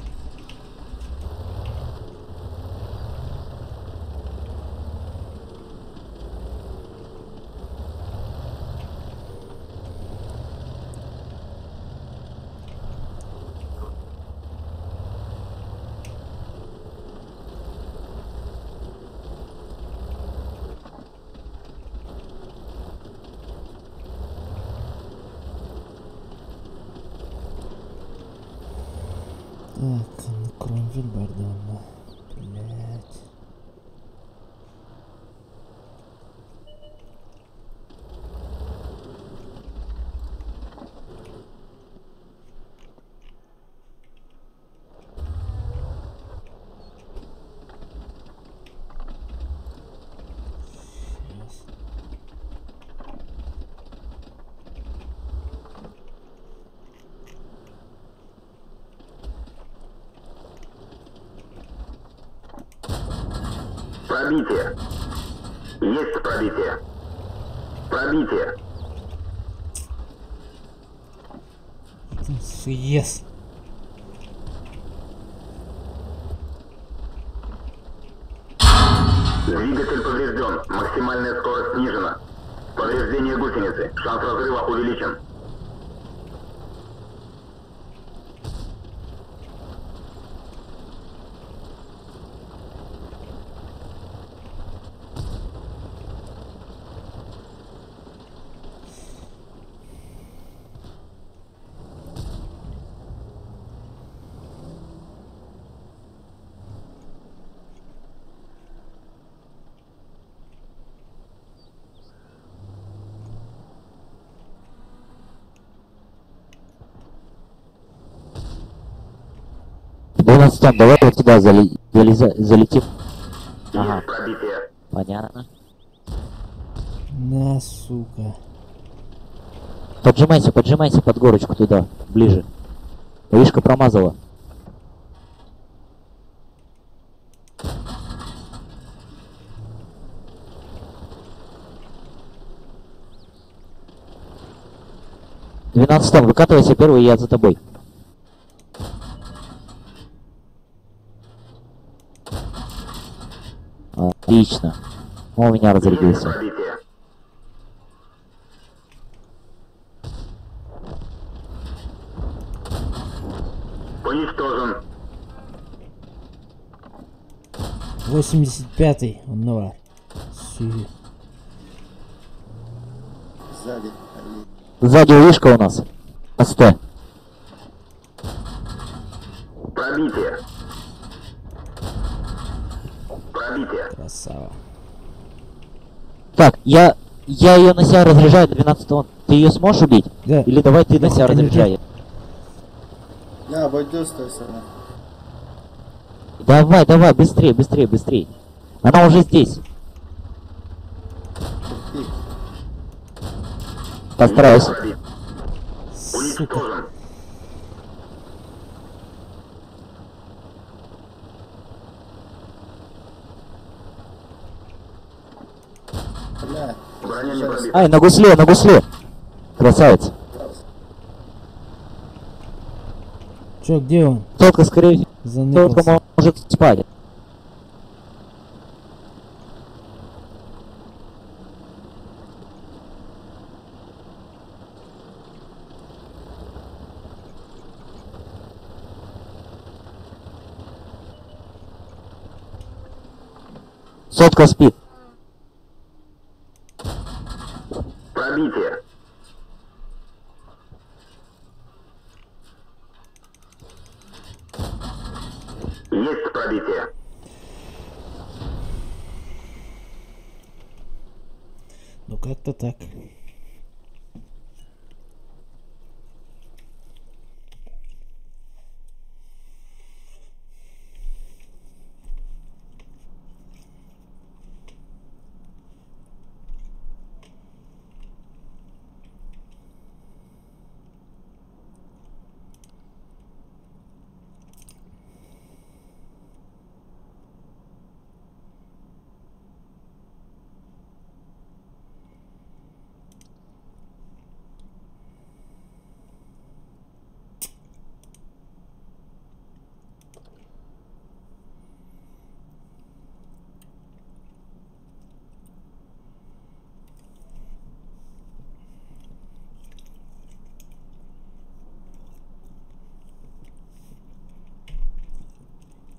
Так, Кромвель Бардона. Блять. Сейчас. Пробитие. Есть пробитие. Пробитие. Суес. Двигатель поврежден. Максимальная скорость снижена. Повреждение гусеницы. Шанс разрыва увеличен. Астон, давай вот сюда залетим. Ага, Есть пробитие. понятно. На, сука. Поджимайся под горочку туда, ближе. Вишка промазала. Тон, выкатывайся первый, я за тобой. Отлично. Он у меня разрядился. Пробитие. Уничтожен. 85-й, он нова. Сзади. Сзади вишка у нас. СТ. Пробитие. Пробитие. Красава. Так, я ее на себя разряжаю 12 тонн. Ты ее сможешь убить? Да. Или давай ты на себя разряжай. Я обойду с той стороны. Давай, быстрее. Она уже здесь. Терпи. Постараюсь. Пробит. Уничтожен. Бля. Броня не пробита. Ай, на гусле. Красавец. Чё, где он? Только скорее Заныкался. только может спать. Сотка спит. Пробитие. Есть пробитие. Ну как-то так.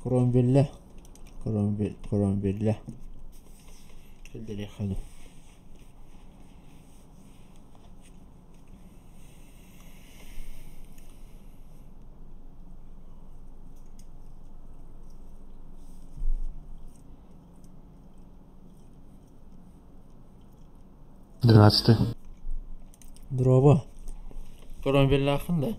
Кромвелля. Кромвелля. Куда ходу. Дрова. Кромвелля хында.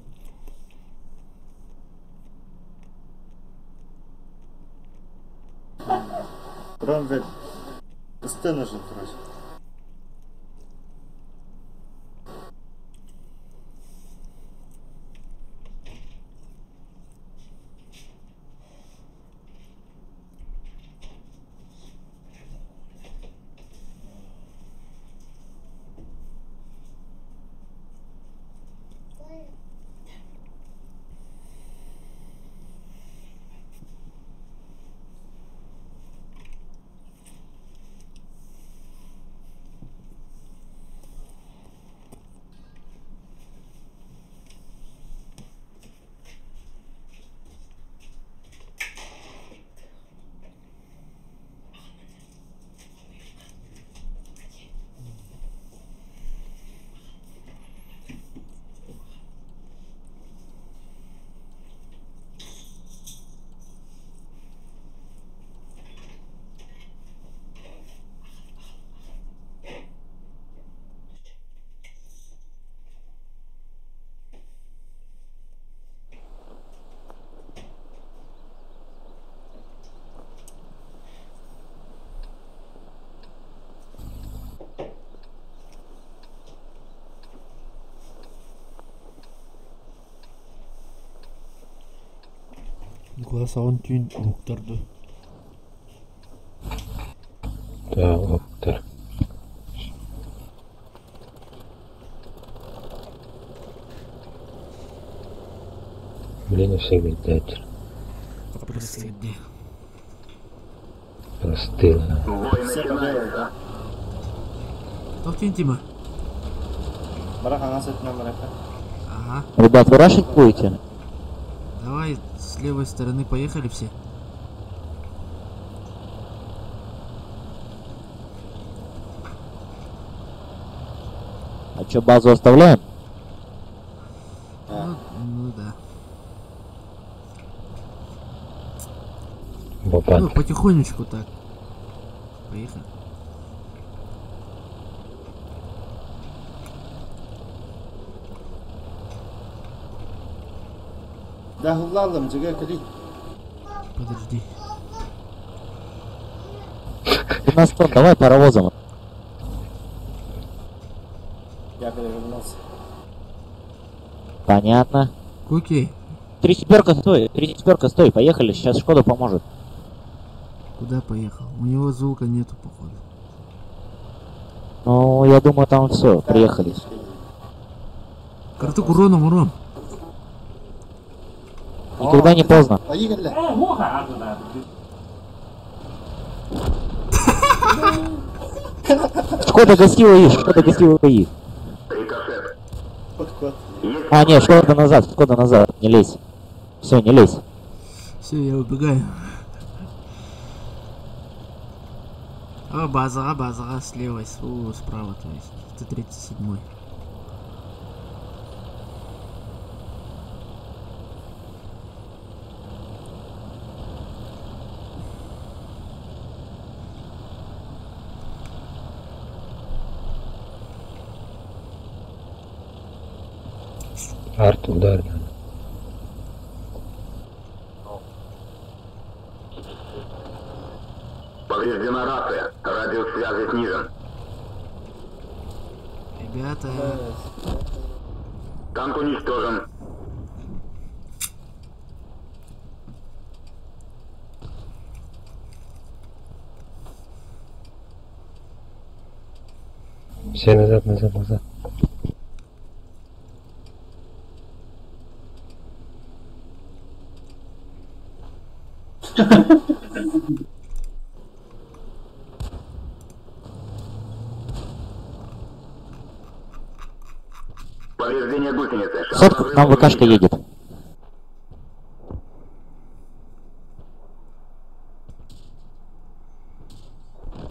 Кромвель. СТ нужен, короче. Никуда сауын түйін ұқтырды. Да, оптар. Блин, все видать. Простыди. Простыло. Бой начинается. Тоқтен, Тима. Бірақ аңа сәтінен бірақ. Ага. Ребят, вы рашить будете? Давай с левой стороны поехали все. А чё, базу оставляем? Ну да. Бабан. Ну, потихонечку так. Поехали. Да, хулалым, жига кіри. Подожди. 15 тонн, давай паровозом. Я перевернулся. Понятно. Окей. 34-ка стой, поехали, сейчас Шкода поможет. Куда поехал? У него звука нету, походу. Ну, я думаю, там все, приехали. Картук уроном, урон. Никогда не поздно. Поехали. Шкода гостевой, Шкода гостевой. Рикошет. Подход. А, нет, Шкода назад, не лезь. Все, не лезь. Все, я убегаю. База слева, справа, то есть. Это 37-й. Арт удар. Повреждена рация. Радиус связи снижен. Ребята, Танк уничтожен. Все назад. Повреждение гусеницы. Сотка, к нам ВКшка едет.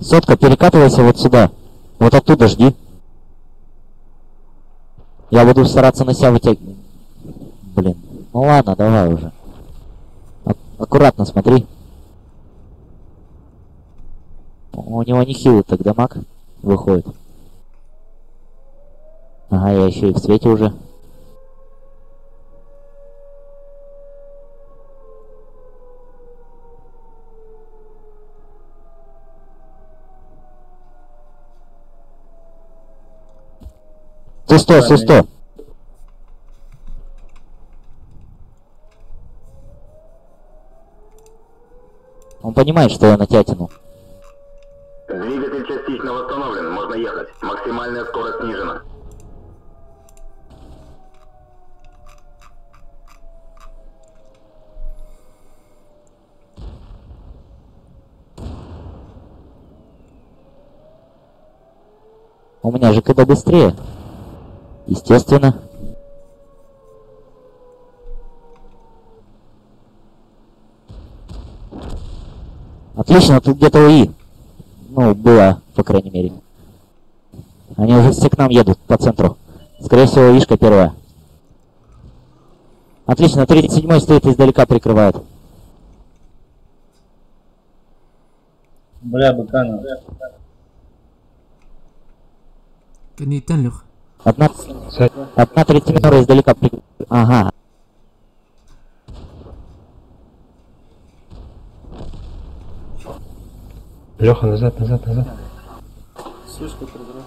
Сотка, перекатывайся вот сюда. Вот оттуда жди. Я буду стараться на себя вытягивать. Блин. Ну ладно, давай уже. Аккуратно смотри. У него нехилый так дамаг выходит. Ага, я еще и в свете уже. Сто. Он понимает, что я на тятину. Двигатель частично восстановлен. Можно ехать. Максимальная скорость снижена. У меня же когда быстрее. Естественно. Отлично, тут где-то УИ. Ну, было, по крайней мере. Они уже все к нам едут, по центру. Скорее всего, Ишка первая. Отлично, 37-й стоит издалека, прикрывает. Бля, быкана. Канитан, Лех. Одна 37-й издалека прикрывает. Ага. Леха, назад. Слышь, как разрыв.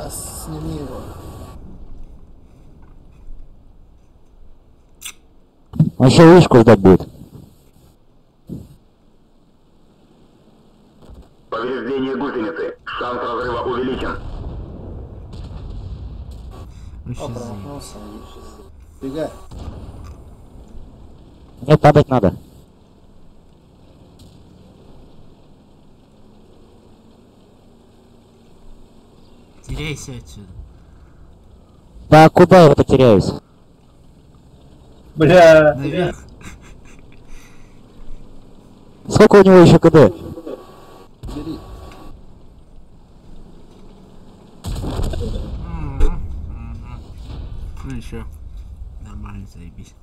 Сними его. Он еще вышку ждать будет. Повреждение гусеницы. Шанс разрыва увеличен. О, промахнулся. Бегай. Мне падать надо. Теряйся отсюда. Да куда я потеряюсь? Бля. Наверх. Сколько у него еще КД? Бери. Ну еще. Нормально, заебись.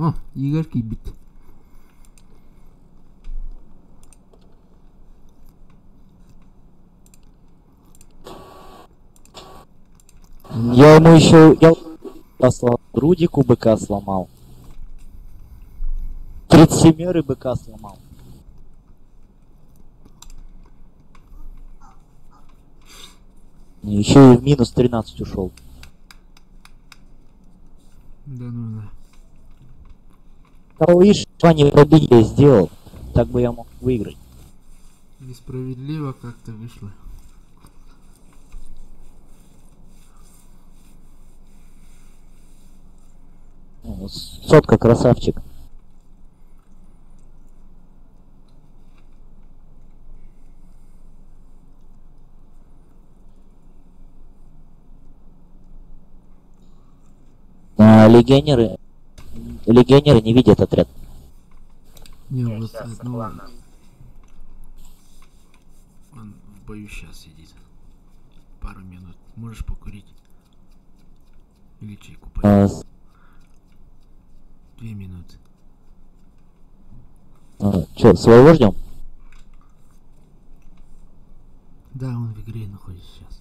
О, Игорьки бит. Я ему еще... Я послал Рудику быка сломал. 37 быка сломал. Еще и в минус 13 ушел. Да ну да. Того видишь, Ваня пробитие сделал. Так бы я мог выиграть. Несправедливо как-то вышло. Ну, сотка, красавчик. Легионеры не видят отряд. Не, Я вот щас, одного... ладно. Он в бою сейчас сидит. Пару минут. Можешь покурить? Или чайку попить? 2 минуты. Че, своего ждем? Да, он в игре находится сейчас.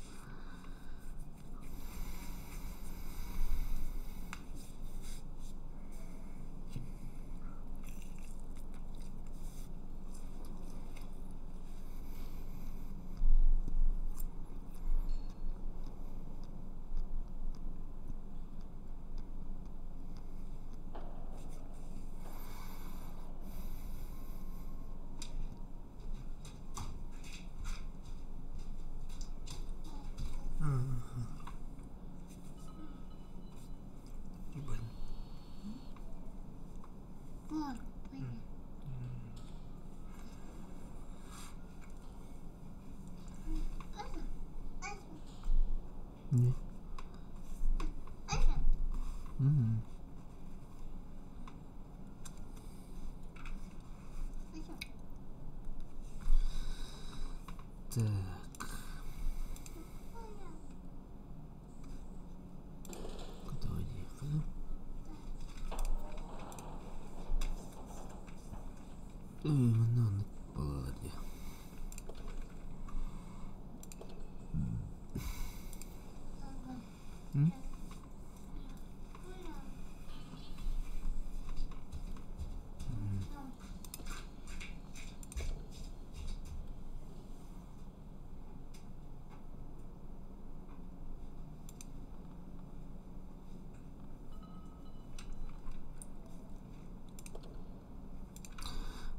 Не. Мгм. Так. Куда уехали? Ну, полади.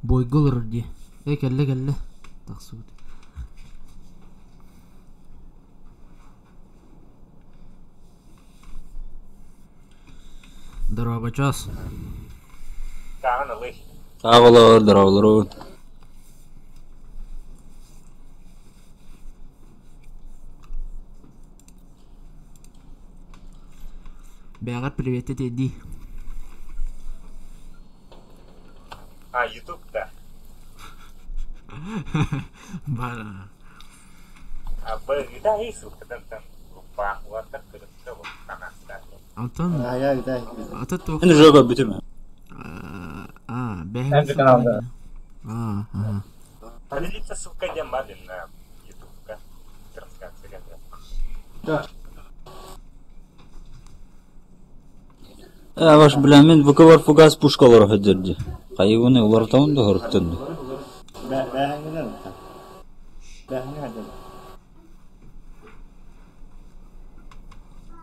Boy Goller'di. Kelle. Taksud. Здорово, Бачас. Здорово. Бягат привет, это Эдди. А, YouTube, да. Бара. А, да, есть там группа, вот так, вот она ставит. Антон. Да. Ата то. Şimdi jogo bitirme. Бягат. Hem kanalda. Ага. Поделиться ссылкой Дембали на YouTube, да? Трансляция. Да. Ваш біләмен выкывар фугас пушкалар хөдерді. Қайығыны олар тауында ғырттынды. Бәһәңгенен та. Бәһәңгенен.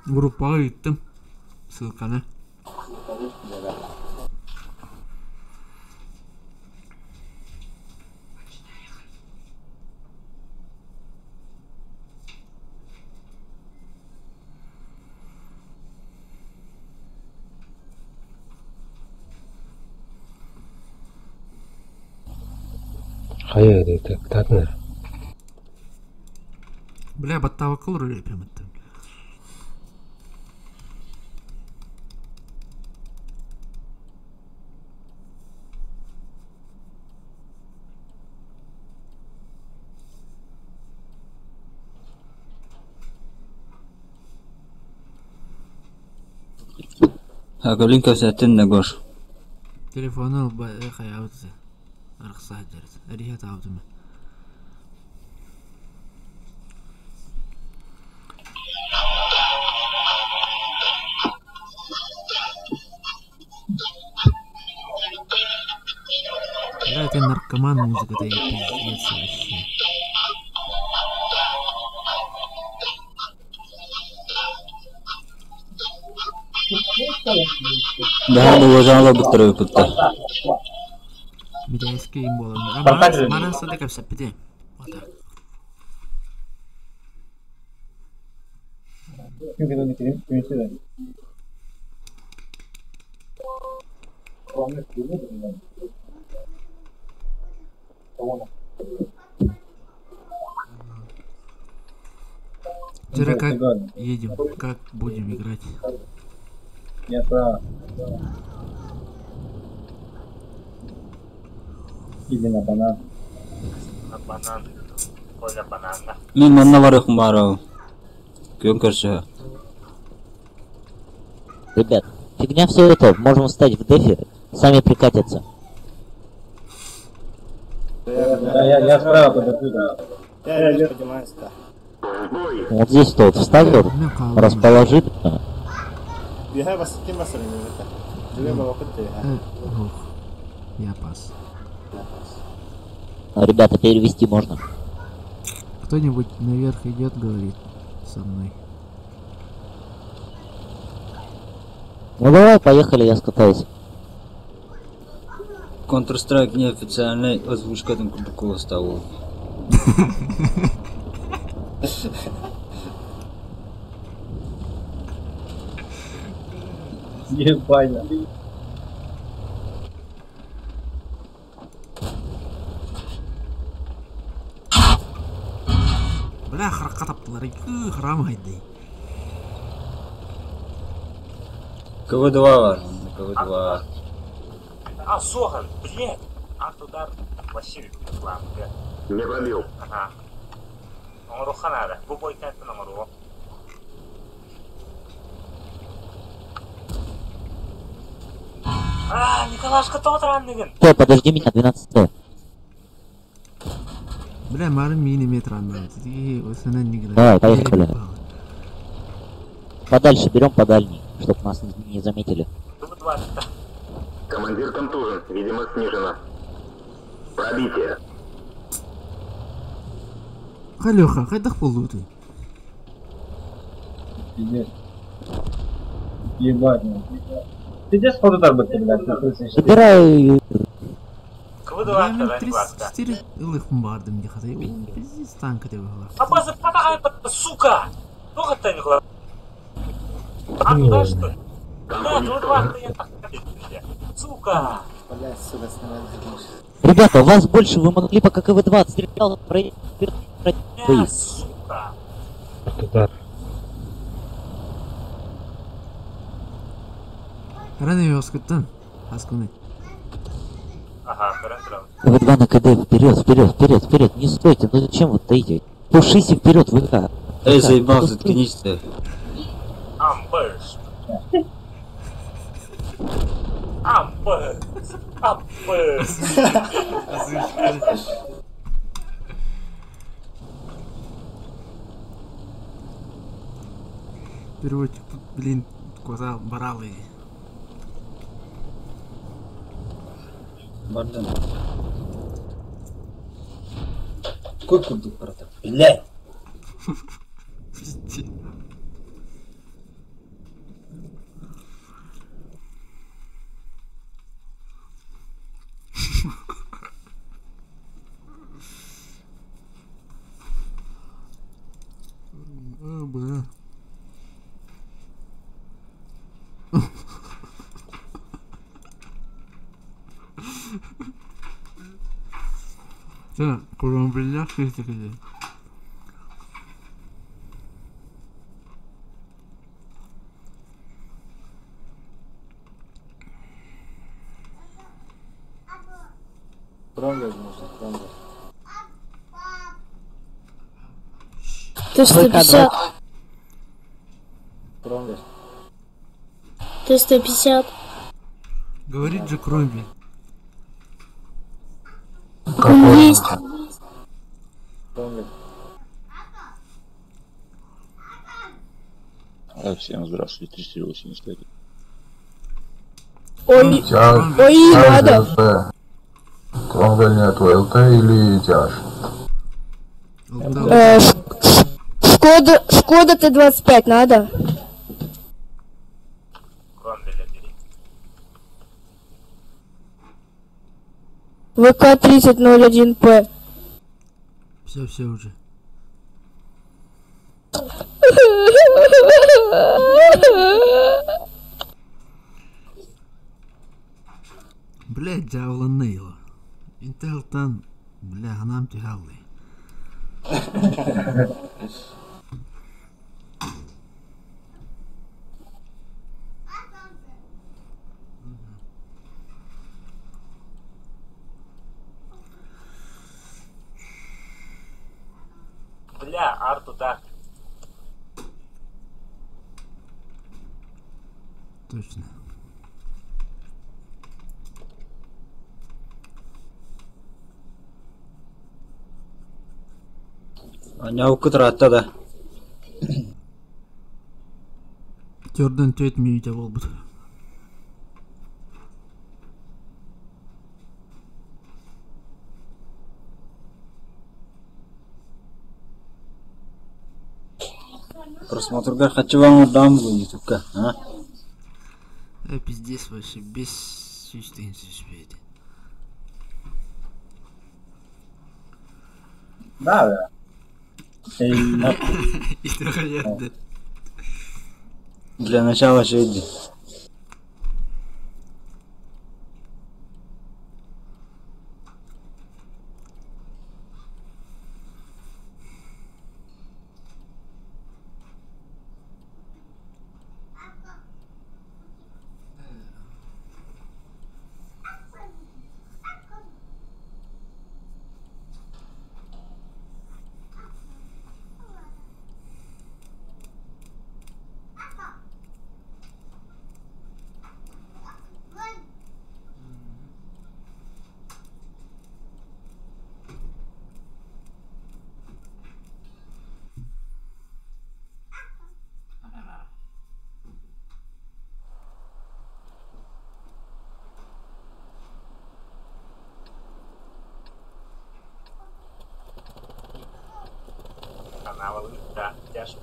Группаға gittim. Ссылканы. Hayır, так. Бля, баттава кылыр эле прямо-то. Хакалин көсәттен нагош. Телефоны каябытсы. Арыкса дерс. Ария таптым. Да, это наркоман музыка, да и пиздец вообще. Да, было жало быстро пытать. Медиаский им было. Мана садыка все пяти. Вот так. Вчера как едем, как будем играть? Я прав. Иди на банан. На банан. Коля банана. Мен манна барах барау. Кем короче. Ребят, фигня все это, можем встать в дефе, сами прикатятся. Да, я справа подойду. Я поднимаюсь-то. Вот здесь вот вставлю, расположит. Бегай вас кем вас это. Две молокоты. Я пас. Ребята, перевести можно. Кто-нибудь наверх идет, говорит со мной. Ну давай, поехали, я скатаюсь. Counter-Strike неофициальная озвучка там Кубакова стала. Ебать. Бля, харакатаптылар, храм айдай. КВ-2 var. КВ-2. А, Соган, блядь! Артудар вообще план, блядь. Не пробил. Ага. Он руханада. Бубой кайф на мору. А, Николашка тот ранный. Подожди меня, 12. Бля, марым миллиметр ранный. Давай, поехали. Подальше берем, подальней, чтоб нас не заметили. Командир контужен, видимо снижена. Пробитие. Халёха, хайдах полуты. Пиздец. Ебать. Ты где сходу так бы, блядь, Собирай. Стирит илых бардым дихатай. Пиздец танка тебе была. А база потахай, сука! Ну-ка ты не хла. А туда что ли? Да, КВ-2 я так сука! Блядь, сюда снимать. Ребята, вас больше, вы могли пока КВ-2 отстрелял, Я, сука! Туда. Рано его скоттан. Аскуны. Ага, хорошо. КВ-2 на КД, вперед, не стойте, ну зачем вы стоите? Пушите вперед, ВК. Эй, заебал, заткнись ты. Амбэш. Амбэш. Амбэш. Переводчик, блин, глаза баралы. Bardın. Kurduk burada. Bile. Так, kurban şirketi. Kur'an verdim olsun. Kur'an ver. Ты 150. Kur'an ver. Ты 150. Говорит же крови. Он есть. Kur'an ver. Всем здравствуйте, 381. Ой, ой, надо. Кромвель нету, ЛТ или тяж? Шкода Т-25 надо. ВК-3001П. Все уже. Блять, дьявола Нейла. Intel там, бля, анам тягалый. Бля, арту да. Точно. Anya okut rahatta da. Терден тет миюте болбут. Просмотрга хочу вам дам в ютубка, а? Пиздец вообще, без сюстин сюспети. Nada. И трохолетно. Для начала шейди.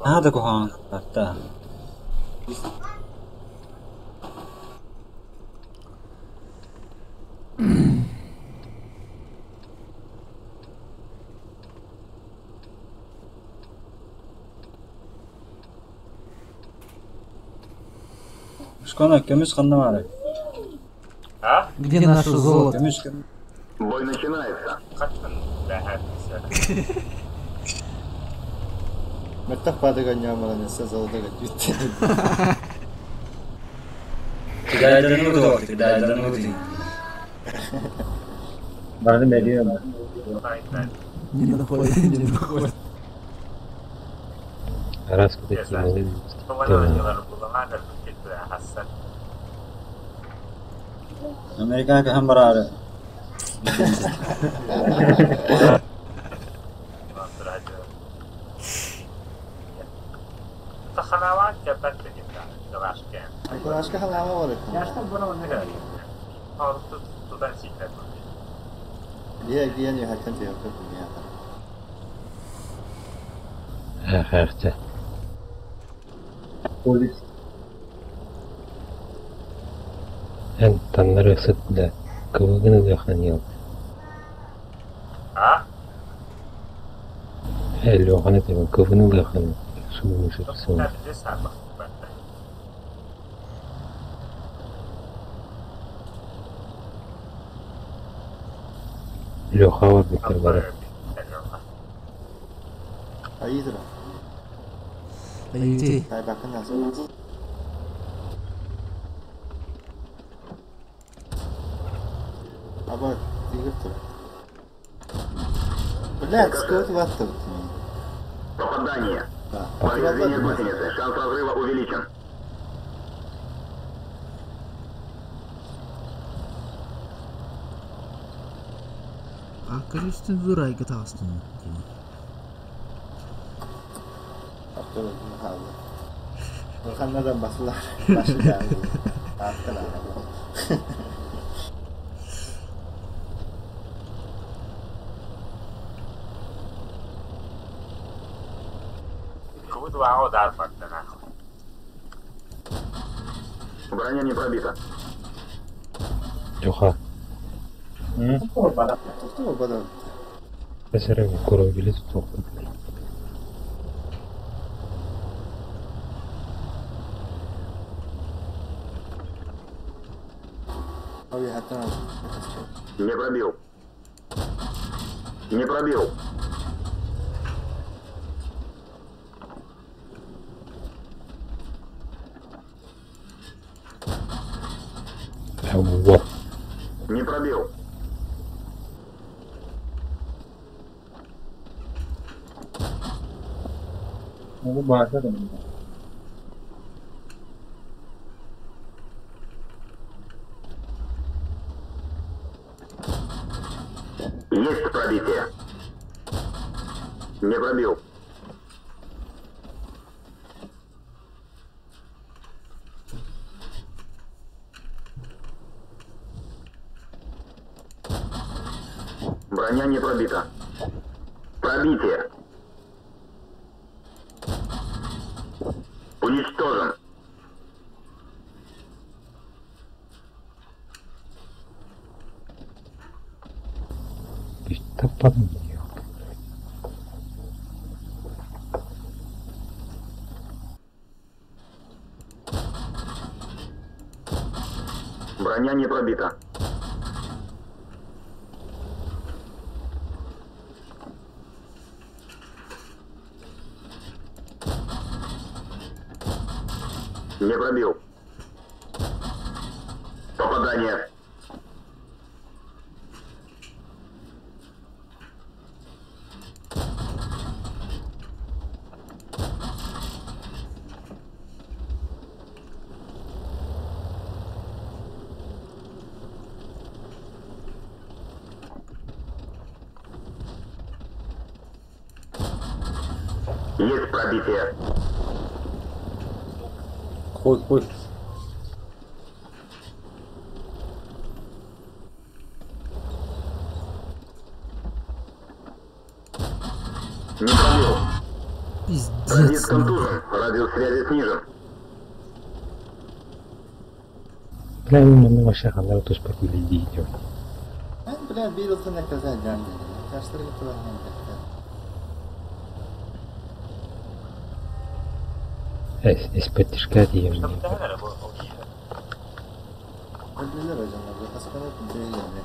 هذا كوهان حتى شكون كمش خلنا معك А? Где наше золото? Бой начинается. Мертах падага няма не се залдага дюте. Tidak ada nudo, tidak ada nudi. Bana medium. Не находит. Раз куда кинули. Amerika ka hambarare. تخلوات جبت جدا جواشكين Acho que halama var. Yaşta bunu ne kadar? Orta солдан сидят. Где они хотят ее как у меня? Ахарта. Улиц. Таннары сытда. Кывыгыны да ханил. А? Лёханы тем кывыны да ханил. Сумыши сын. Так, где сам? Лёха var бекарбара. Ayıdır. Ayıcı. Hay bakın nasıl. Ama двигатель. Блядь, сколько вас тут? Попадание. Да. Повреждение гусеницы. Шанс разрыва увеличен. Кажется, ты дурак, это остальное. Abdullah bin Halil. Orhanlardan basılar. Başı geldi. Arkadan. Кого два удар факта нахуй. Броня не пробита. Лёха. Tuttu bana. Mesela koruyabilir tutuldu. Abi hatta Не пробил. Не пробил. Вот. Не пробил. bu bağırsa da Есть пробитие. Не пробил. Броня не пробита. Пробитие. Уничтожен. Да подумай. Броня не пробита. Не пробил. Попадание. Есть пробитие. Ход. Не пробил. Радиус Пиздец. контужен. Радиус связи снижен. Бля, именно ваша хандра тоже победили идет. Бля, бился на казань. Кажется, это туда Испытишка ее Что не. бы ты было получить? Öldüler hocam. Bu hastalık değil yani.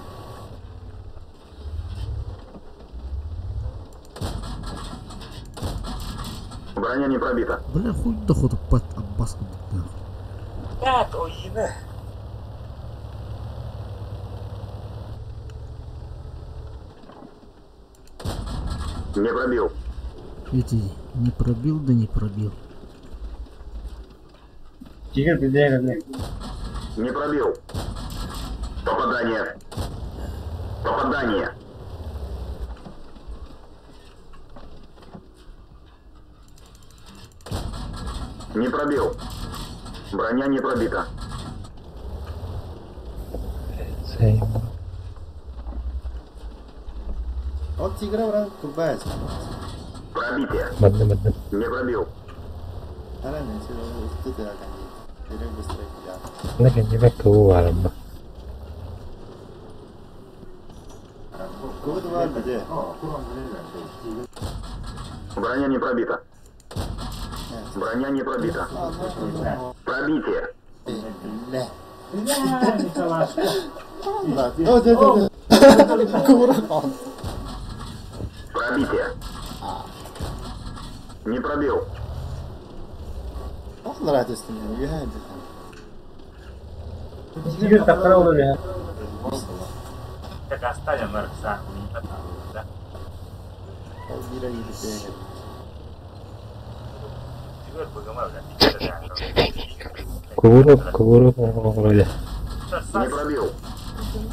Броня не пробита. Бля, хуй доход под Аббаску. Нет, ойны. Не пробил. Эти не пробил, да не пробил. Тигр бедяга. Не пробил. Попадание. Попадание. Не пробил. Броня не пробита. Вот тигра брат, кубается. Пробитие. Мадна. Не пробил. Аране, тут я kan jadi booster ya. Naga niba keluar mbak. Кубы два где? Броня не пробита. Броня не пробита. Пробитие. Не. Кубы. Пробитие. Не пробил. Нравится с ними, я иду. Тигр такая уровень. Как оставим Маркса, да? Мира иди бегает. Тигр богомол, да? Кувырок вроде. Не пробил.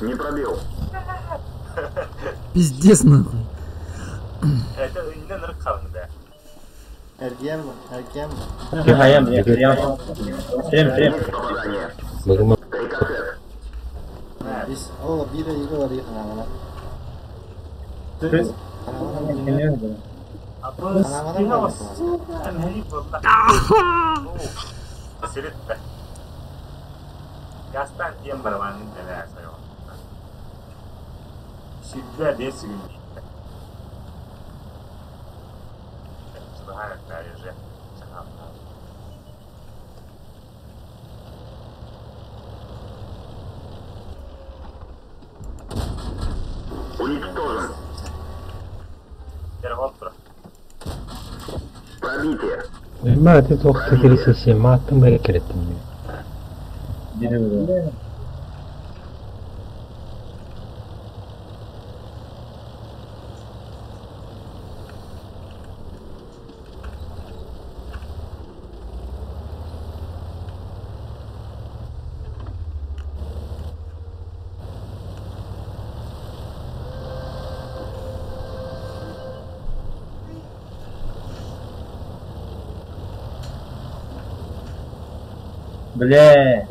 Не пробил. Пиздец нахуй. Это не наркавно, да? Эргем. Попадание. Богомол. Рикошет. Oh, bira itu lagi kenangan. Terus? Gastan dia bermain dengan saya. Sudah dia sendiri. Subhanallah ya. Уничтожен. Переводка. Пробитие. Ma ti tocca che si matta ma che retto. Бля.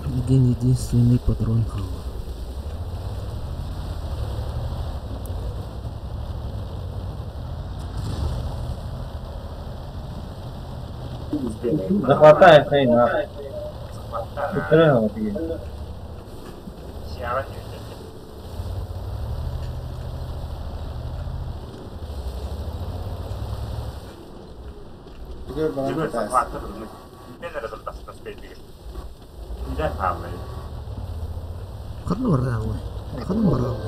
Один единственный патрон хава. Захватаем Хейна. Устроил тебе. Juga balas tas. Karena orang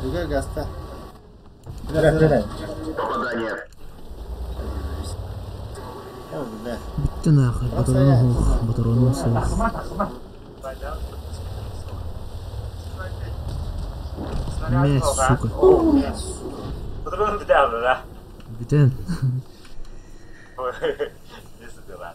Juga gasta. Попадание. Oh, benar. Bitti нахуй, патрону сейф. Мясь, сука. Патрон взял, да? Битен. Не собирай.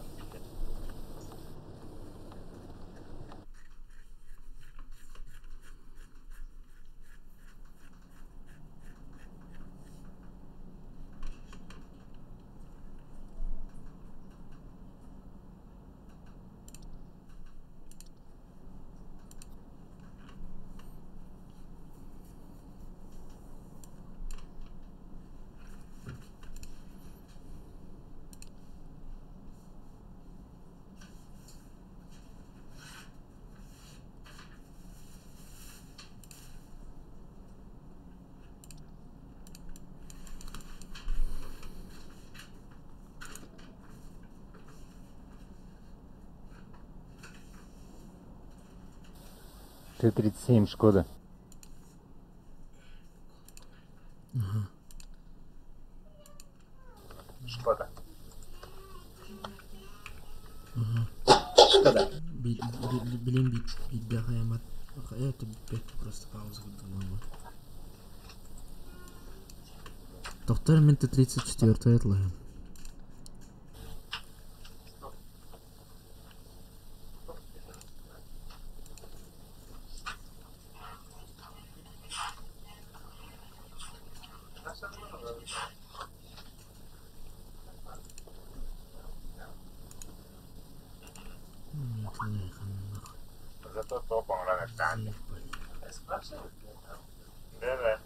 Т-37 Шкода. Шкода. Блин, бит хаямат. Это просто пауза выдумала. Доктор Менте 34 этлаем. Зато топом рано станет. Да.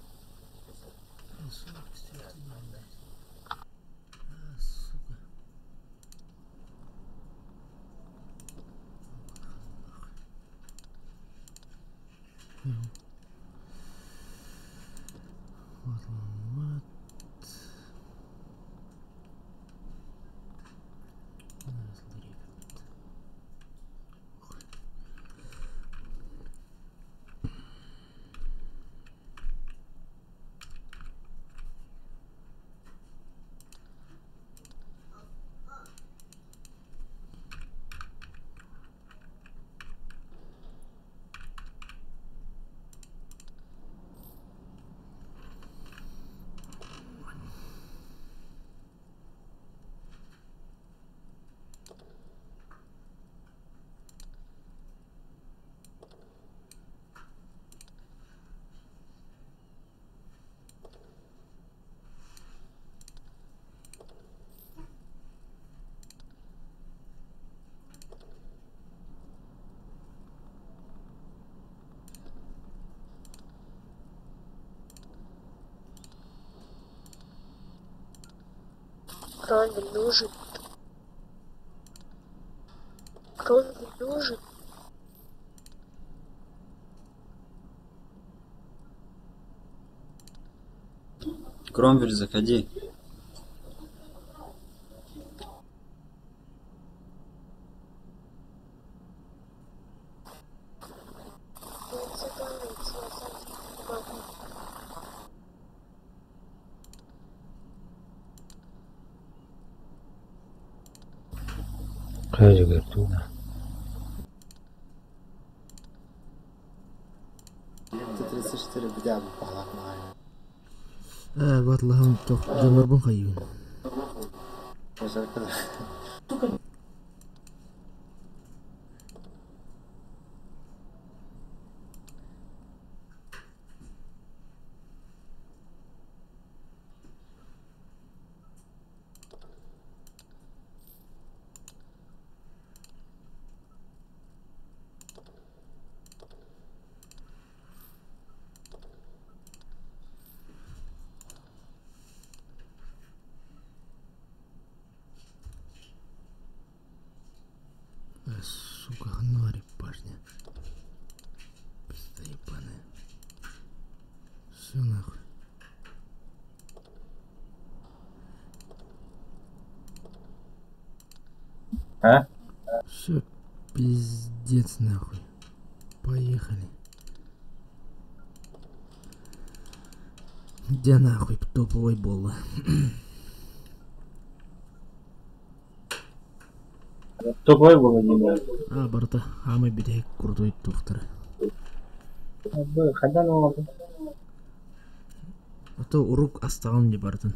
Кроме нужен. Кроме нужен. Кромвель, заходи. Қай туда. Т-34 бдя балакмай. Вот лахам тох жамарбун хайюн. Сука, хнари пашня. Пизда ебаная. Все нахуй. А? Все, пиздец нахуй. Поехали. Где нахуй топовой болла? Топовой болла не барта, мы бедей крутой доктор. Хадан олды. А то урук астаган не бартын.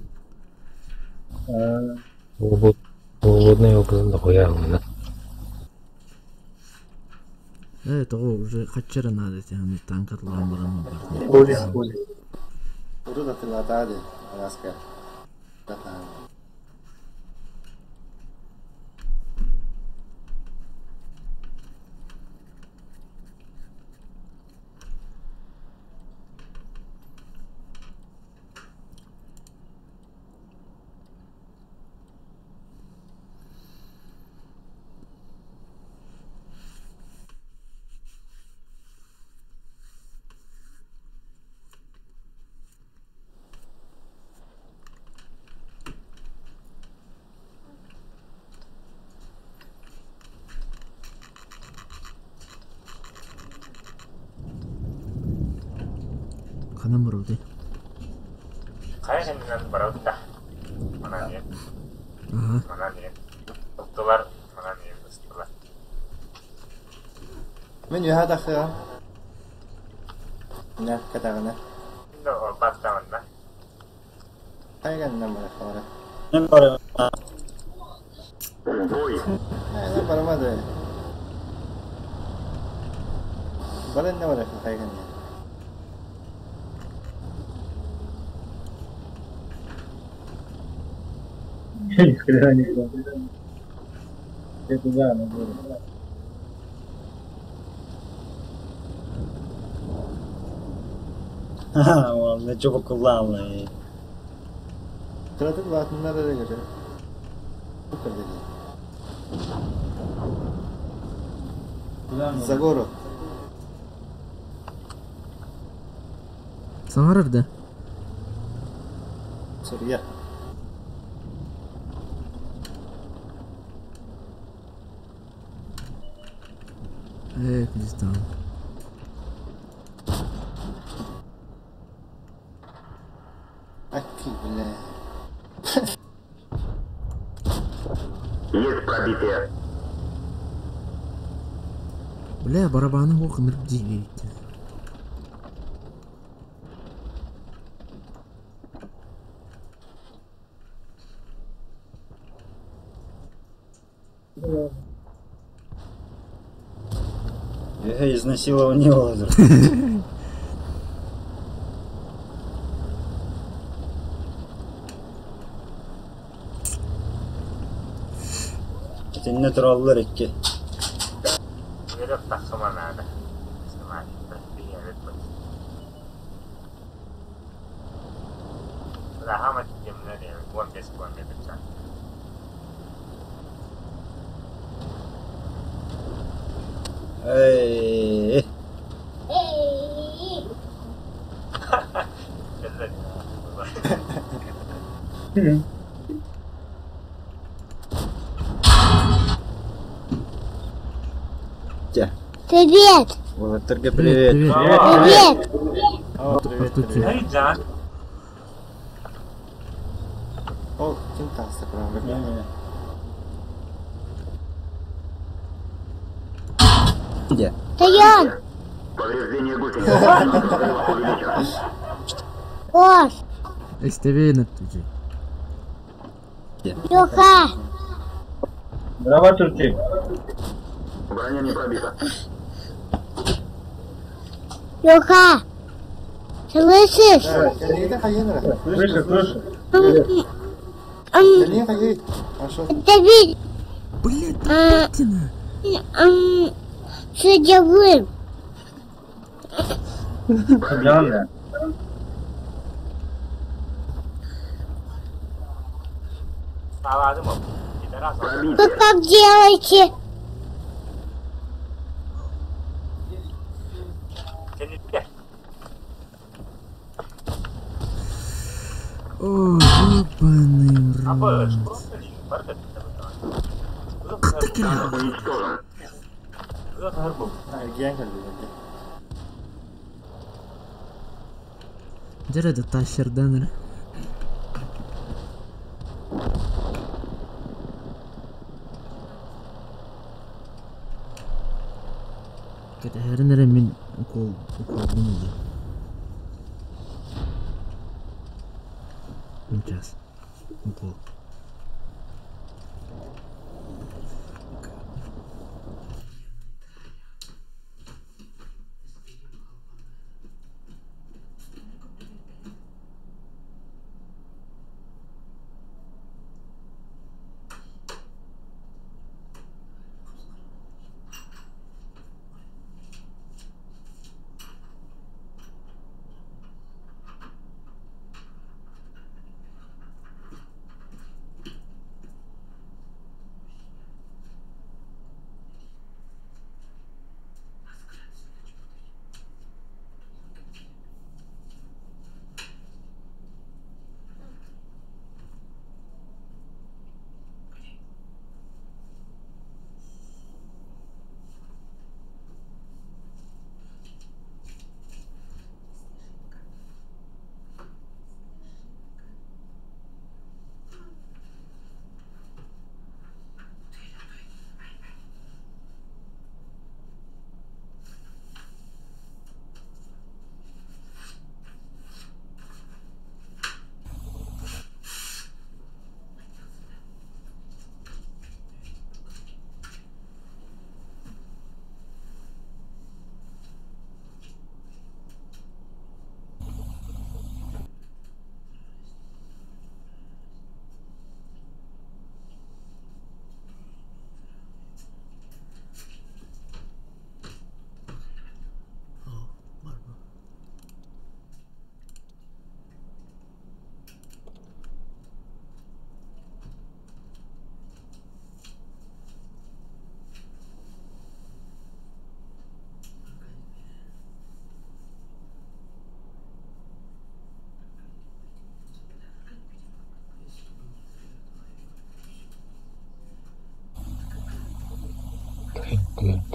Уводный образында қоя алмайды. Это уже хачера надо, тями танкат ламбарам бартын. Полис. Уруда тилатади, аска. Канам баруды. Қай менен барады да. Мына не? Мына не? Тоқтылар мына не бастылар. Mìnhอยู่hả ta khờ? Nè, cái ta nè. Nó bắt đầu nè. Thấy cái nằm ở đó. Nem var. Ne paramadı. Bana ne var thấy cái này. Vallahi çok kullanmayı. Trafik vaatinde de göre. Bu kadar. Zagoro. Sangarırdı. Suriye. Kurdistan. Акки, бля. Есть пробитие. Бля, барабаны оқыныр дейді. Изнасилование лазер. Seninle trollar iki. Yere taksama nada. Sama seperti yere terus. Rahmat jemleri, bukan beskon itu. Hey. Привет! Вот только привет. Привет! О, привет, привет. Эй, Джан. О, kim taktı kuralı? Где? Таян! Повреждение гусеницы. Ош! Estevena tuji. Леха! Здравствуйте. Броня не пробита. Леха! Слышишь? Kendine hayır. Слышу, слышу. Kendine hayır. Пошел. Давид! Блядь, Путина! Что делаем? Главное. Sağladı mı? Gider az. Вы как делаете? Seni de. О, ебаный Apa? рот. Просто лишь. Барка ты там. Уничтожен. Ergen geldi bence. Жарады ташырдан. Ката herнере мен укол bulundu. Сейчас. Укол.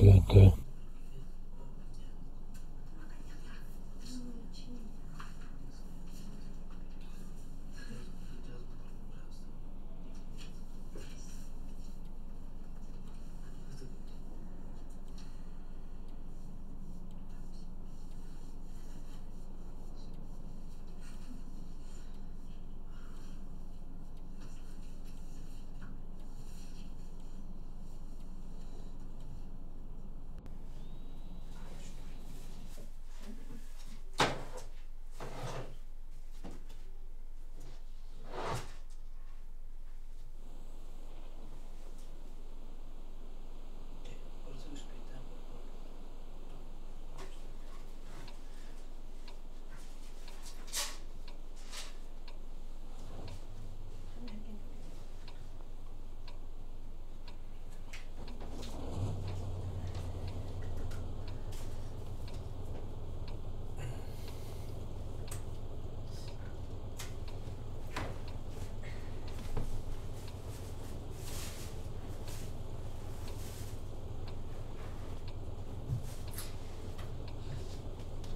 Да.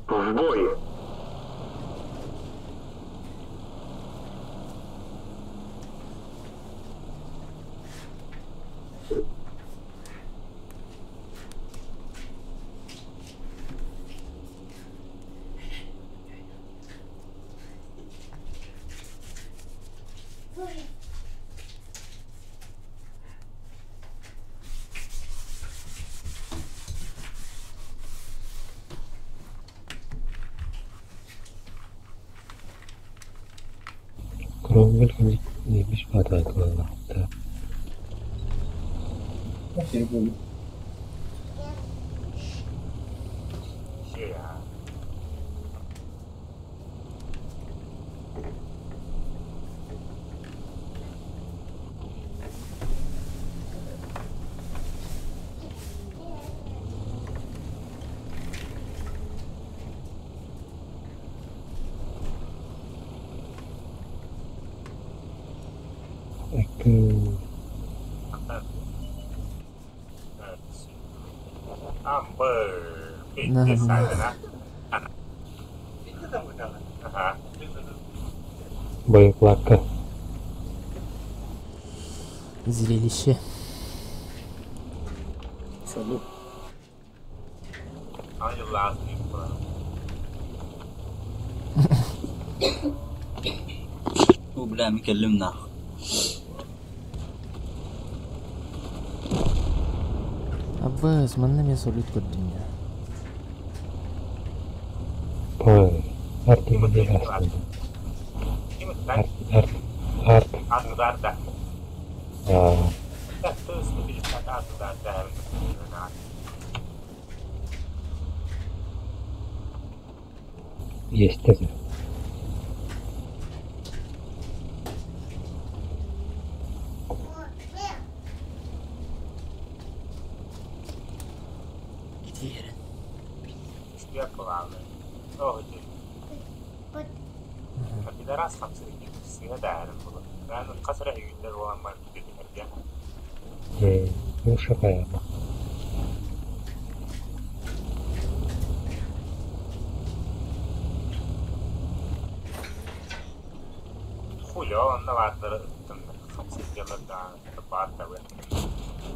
В бой! Кромвель небись хватает. Да. Боеплатка. Зрелище. Салют. وبلا مكلمنا Abbas, mana ni sulit kau dunia? Artinya jelas. Есть это. Pidaraas qabsaday siigada aadan fulo laakiin qasra iyo waa ma Ну, шагаем.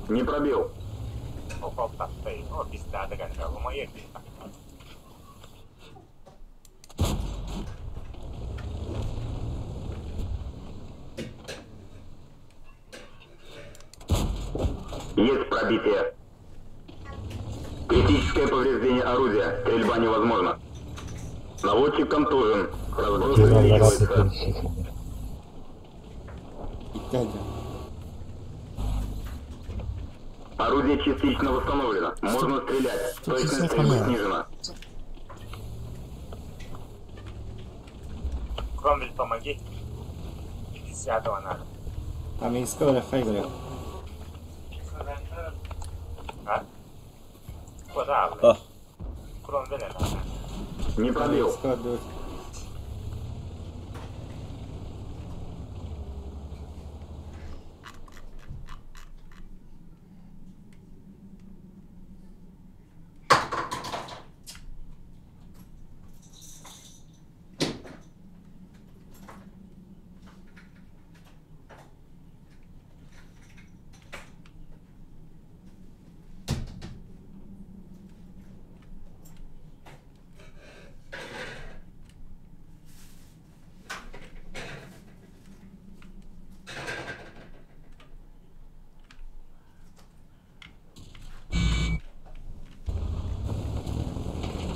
Не пробил. Есть пробитие. Критическое повреждение орудия. Стрельба невозможна. Наводчик контужен. Разброс увеличивается. Орудие частично восстановлено. Можно стрелять. Точность стрельбы снижена. Кромвель, помоги. 50-го надо. Там есть скоро фейгры. А? Куда? Кромвель надо. Не пробил.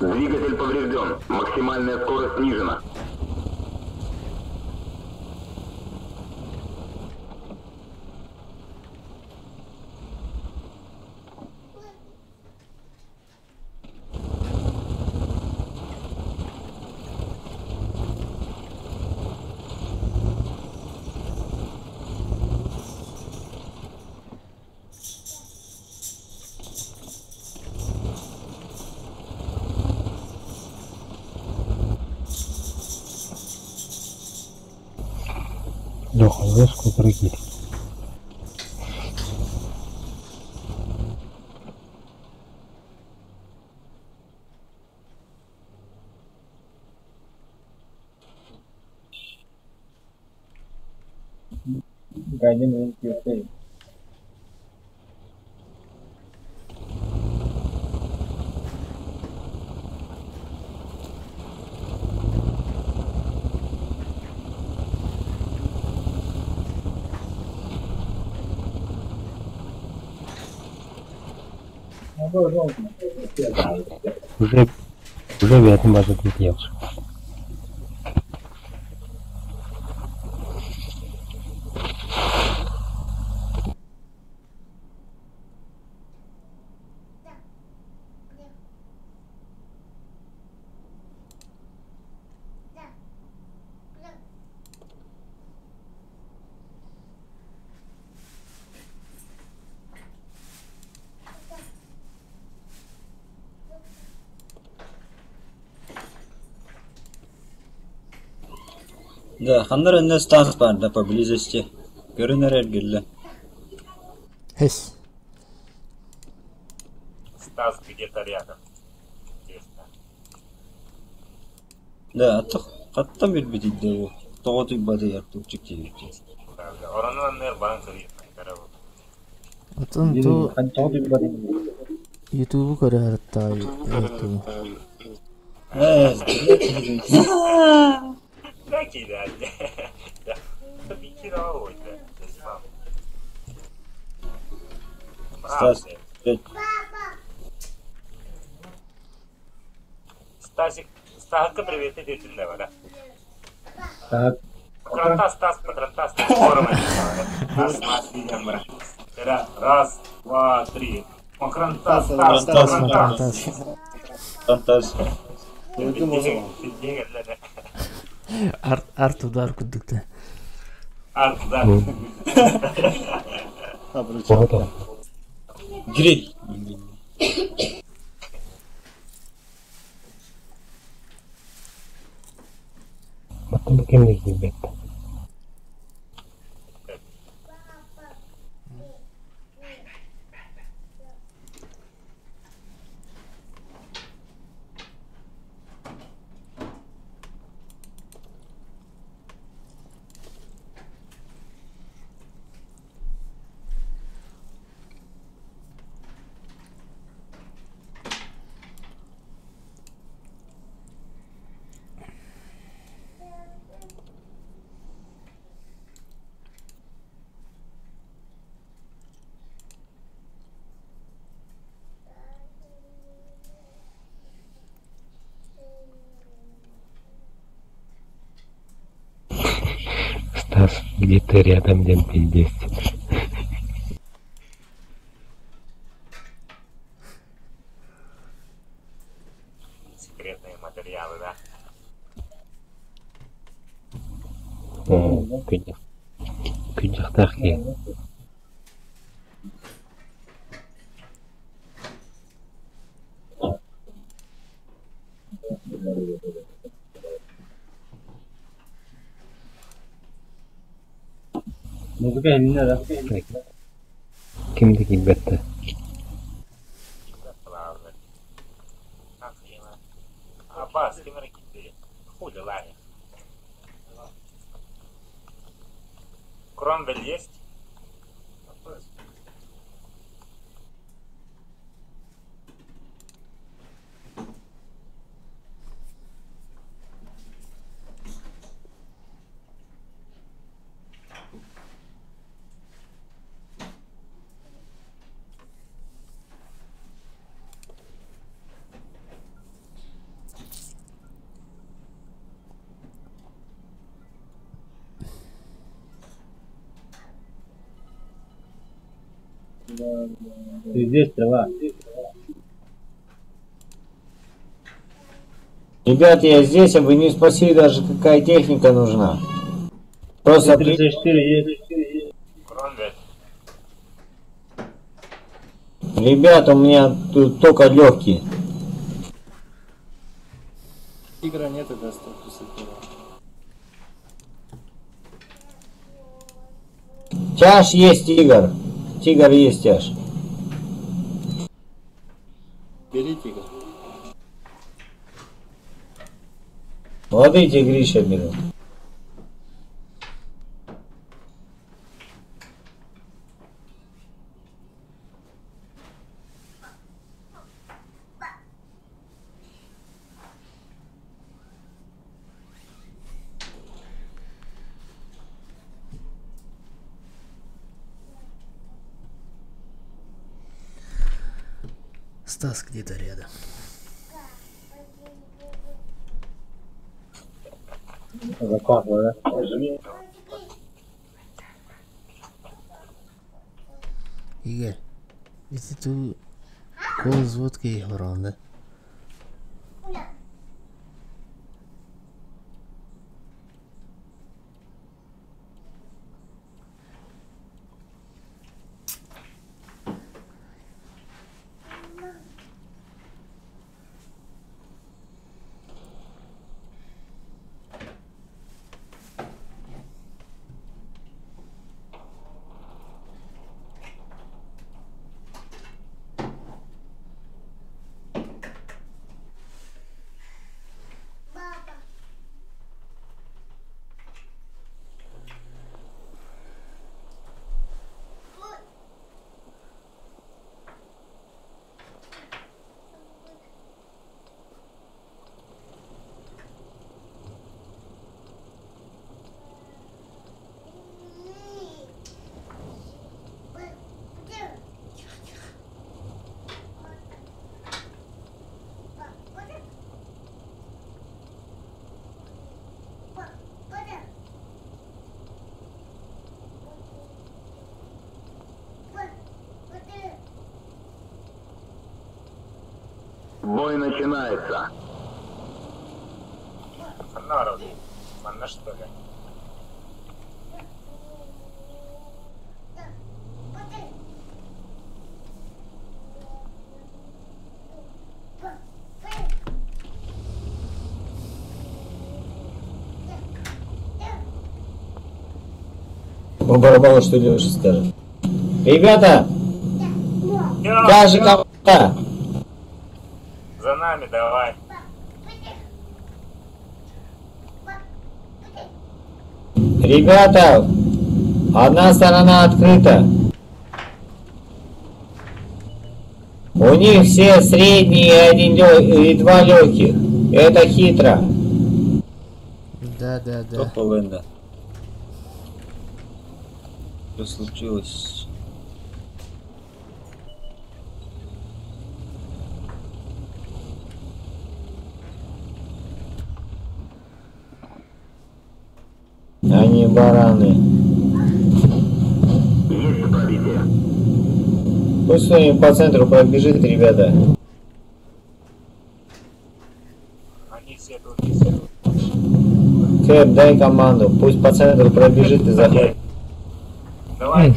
Двигатель поврежден. Максимальная скорость снижена. Леха, вышку прыгни. Guiding in Уже bir adım başa gidiyor. Да, Хандар не Стас да поблизости. Görünür Ergil'le. Хес. Стас где-то рядом. Да, аттан билбетиде бу. Тоготуй бады яртучук жибирди. Оранын не банк тарабы. Атын ту YouTube көрәртта YouTube. Какие да? Пикировой, да. Стас, Стасик, Стаска, привет, иди сюда, да? Так. Стас, форма. Стас, видим, брат. Раз, два, три. Стас. Арт удар күдікті. Арт удар. Гриль. Потом кемдик билбет. Стас, где-то рядом демпель есть. Секретные материалы, да? Күйдіқтақ ең. Muzika eline de. Kimdi gilbette? Аббас, ты маракиты. Хули лани. Кромвель есть? Ты здесь, стрела. Ребят, я здесь, а вы не спросили даже, какая техника нужна. Просто... 34 есть. Ребят, у меня тут только легкие. Тигра нету до 151. Тяж есть, тигр. Тигр есть, тяж. Бери тигр. Молодые тигрища беру. Стас где-то рядом. Закладываю, да? Игорь, если ты кол с водкой играл, да? Бой начинается. Народ, манна что ли? По барабану что Леша скажет. Ребята! Даже кого-то! За нами давай. Ребята! Одна сторона открыта. У них все средние и два легких. Это хитро. Да. Что Полында? Что случилось? Они бараны. Есть пробитие. Пусть кто-нибудь по центру пробежит, ребята. Они все тут, все тут. Кэп, дай команду. Пусть по центру пробежит и захватит. Давай,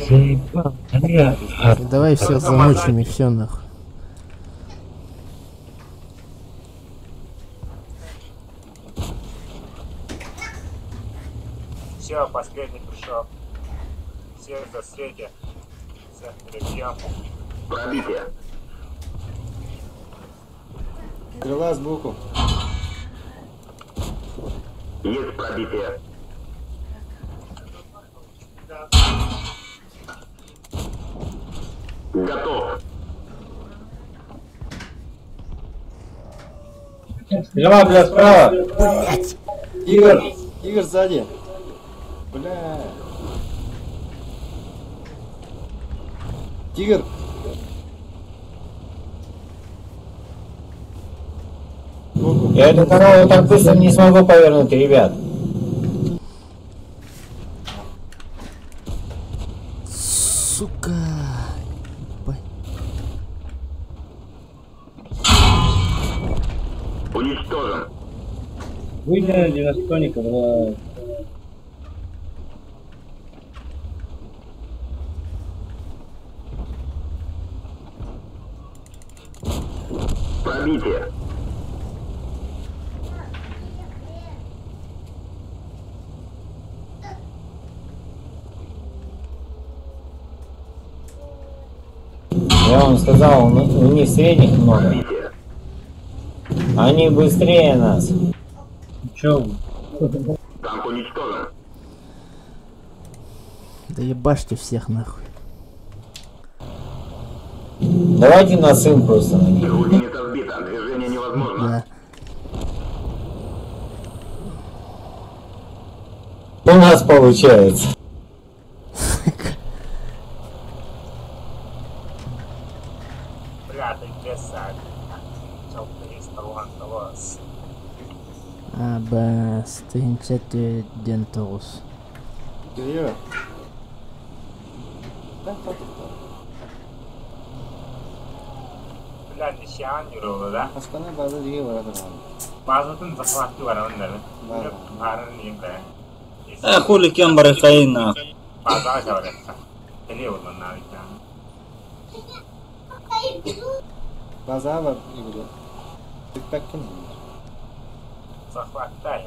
Давай всех замочим и все нахуй. все, последний пришел. Все в засвете. Все, перебьем. Пробитие. Стрела сбоку. Есть пробитие. Готов. Стрела, бля, справа. Игорь сзади. Бля. Тигр. Я эту корову так быстро не смогу повернуть, ребят. Сука. Уничтожен. Выделили настойников, блядь. Пробитие. Я вам сказал, у них средних много. Они быстрее нас. Чё вы? Танк уничтожен. Да ебашьте всех нахуй. Давайте на сын просто на них. Гусеница сбита, движение невозможно. Да. У нас получается. Bля, ты красавец. Çok pis talon talos. Абас, тыгынча ден тогуз. Гриyor. Bля, nişan yürüyordu da. Aslında bazı diye var adam. Bazıtın zafiyeti var onların. Bля, harın yiyeyim ben. Хули кембары хаина. Bazı aşağı var. Geliyor bunlar işte. Bazı var gibi. Tıktak kim? Захватай.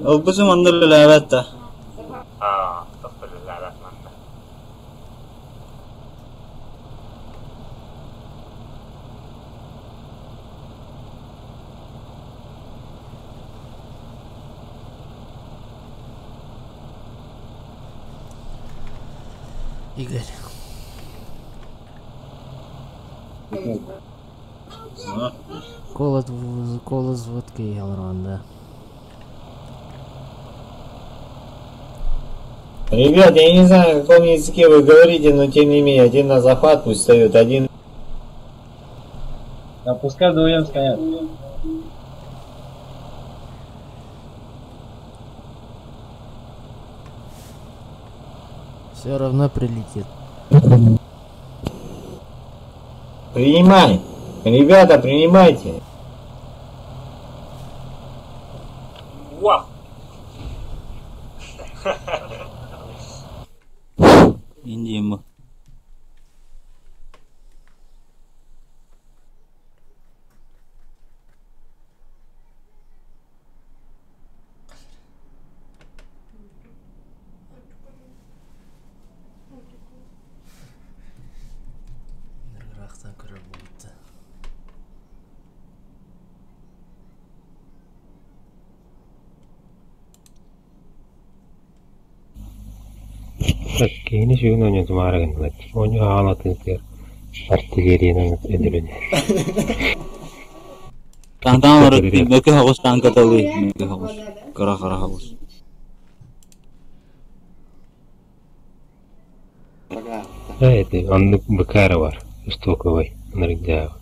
وبسم من اللعبة تقبل اللعبات منه. Игорь. Кола с водкой Елрон, да. Ребят, я не знаю, на каком языке вы говорите, но тем не менее, один на захват пусть встает, один... А пускай вдвоем стоят. Все равно прилетит. Принимай! Ребята, принимайте! Вау! Индима. Рахтан көріп болыпты. Kini şunu oynuyordu mağaragan kılat. Onu ağlatın kır. Artilleriyadan ödülünü. Tantan var. Belki havuz tanka tabii. Belki havuz. Kara kara havuz. Evet, onun bakara var. Stokovay. Onların cevabı.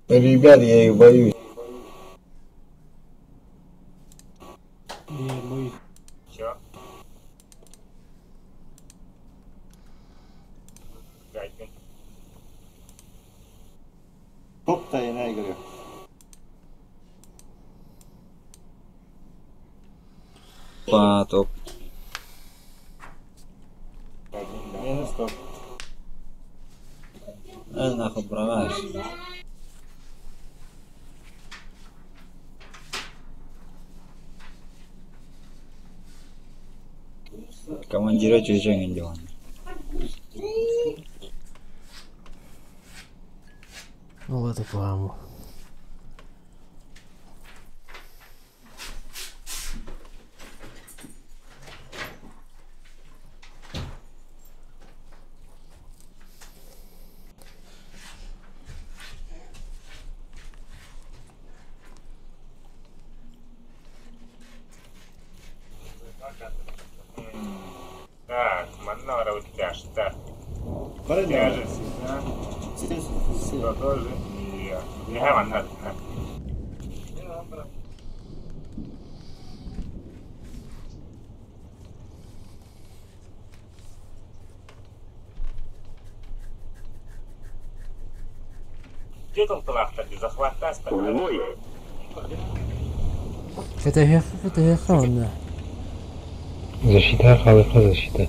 Ребят, я их боюсь. Чё? Гайки. Top da yine giriyor. Потоп. Yeni stop. Нахуй брала. Командира чужого дела. Ну вот и пламу. это Правильно? тяжесть, да? Все тоже. И я вам надо. Где там плавка? Захвата остальное. فتح ولا Защита, халыха, защита.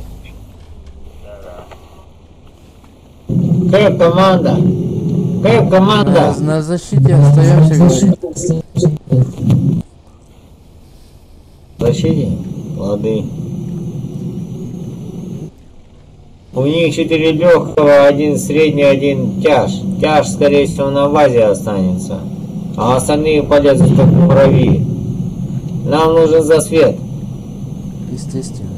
Кэп, команда! Кэп, команда! на защите остаемся, говорит. Защите? Лады. У них 4 легкого, 1 средний, 1 тяж. Тяж, скорее всего, на базе останется. А остальные полезут как муравьи. Нам нужен засвет. Естественно.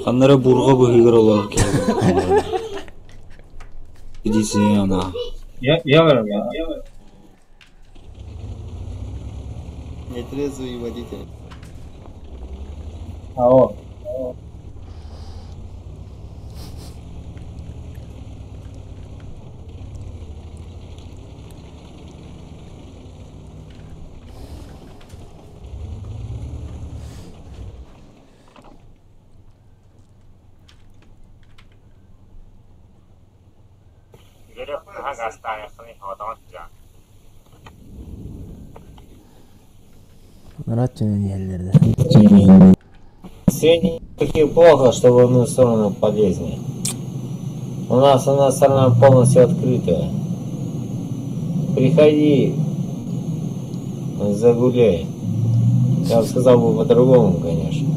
Ханнары бурға бұғығыр олар келді. Гдейсің ана. Я Нетрезвый водитель. Ао. Верёвка нога останется, не хватает тебя. Наратчының ерлерді. Все не такие плохо, что в одну сторону полезнее. У нас одна сторона полностью открытая. Приходи, загуляй. Я бы сказал бы по-другому, конечно.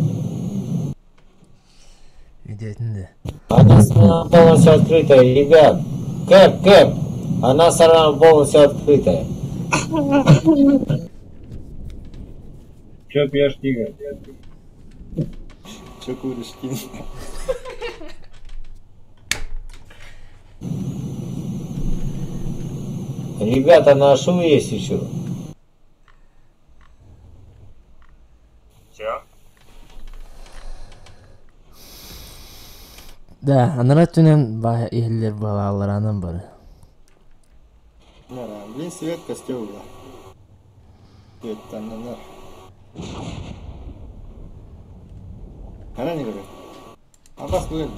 Идетінде. Одна сторона полностью открытая, ребят. Кэп, одна сторона полностью открытая. Чё пьешь, тигр? Чё куришь, кинь? Ребята, ношу есть еще. Всё? Да, Наратчының ерлер балаларының бары. Нара, блин, свет костюм. Это на. Она не говорит. А вас будет.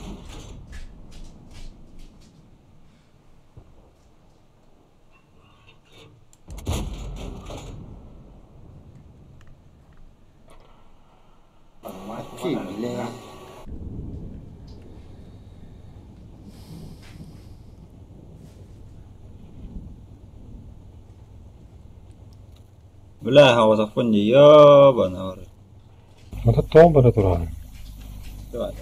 Маки, бля. Бля, хавата фонде, ябана вары. Это томбары туран. Давай.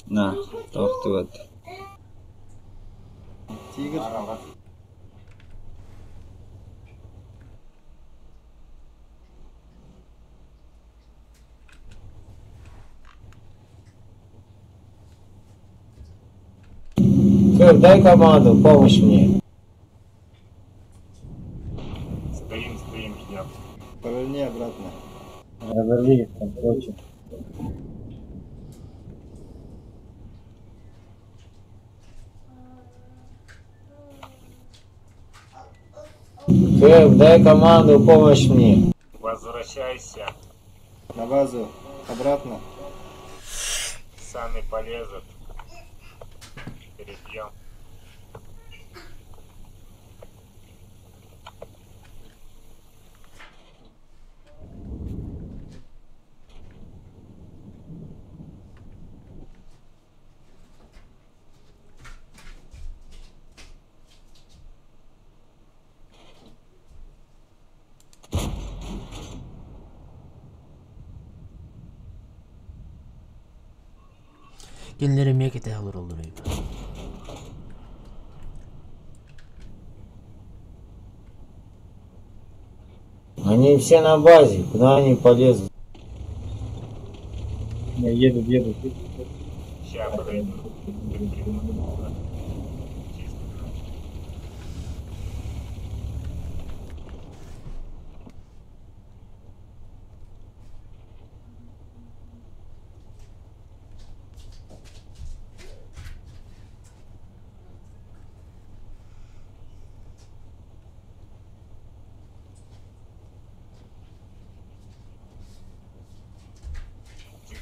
На, тоқты өт. Тигр. Кэп, дай команду, помощь мне. Стоим, ждем. Поверни обратно. Разорви их там, короче. Кэп, дай команду, помощь мне. Возвращайся. На базу. Обратно. Сами полезут. Перебьем. Genlerim yakete alır olur. Они все на базе, куда они полезут? Едут. Сейчас подойду.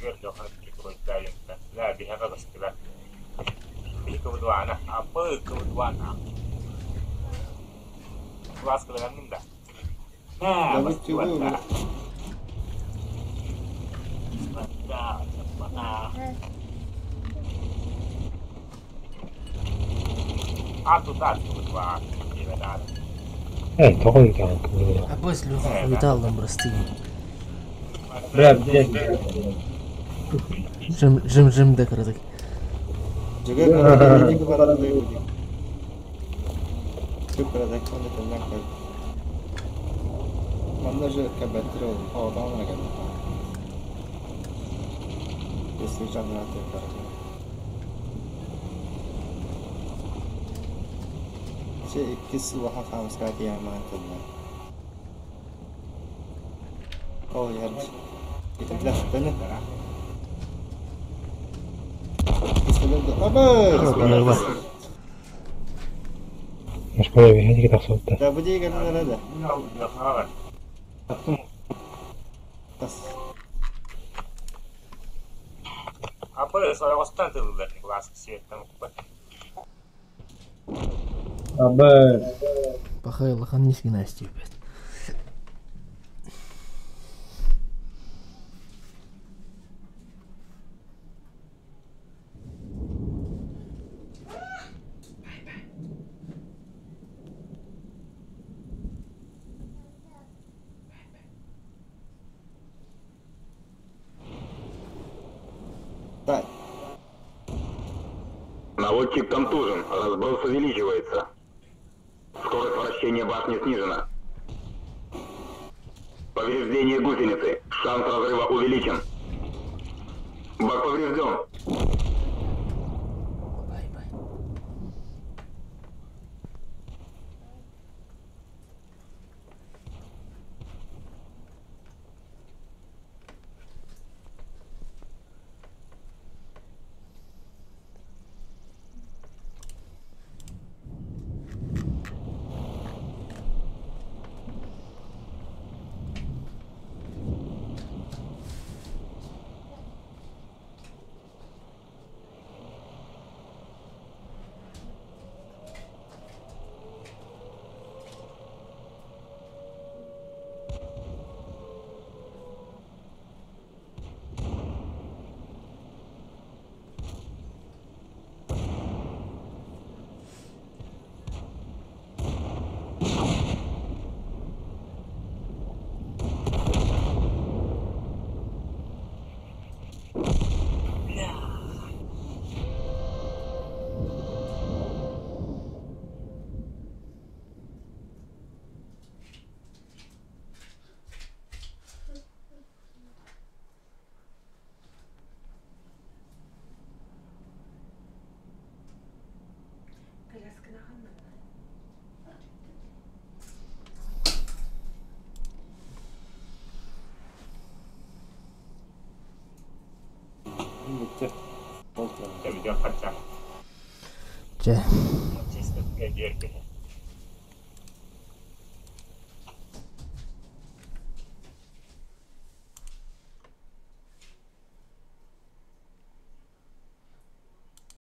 غير لو خلت تقول دايم لا بها غلط كذا بيك بدوانا أبوك بدوانا خلاص كذا من ده بس ولا عطوا تعرفوا بدوانا كذا تعرف تقول كان عباس لو يطالع برستيجي جم ذكرتك شيء كسر واحد خمس كاتي ما تبغى أو يرجع يتبلغ بنا مشكلة بهذه كده صوتها لا بدي قال هذا بس أبوي صار وستان تقول لك خلاص كسيت بخير خلني نسقي ناستي بيت Наводчик контужен, разброс увеличивается. Скорость вращения башни снижена. Повреждение гусеницы. Шанс разрыва увеличен. Бак поврежден. Видео хотя. Че? Чисто 5 дерби.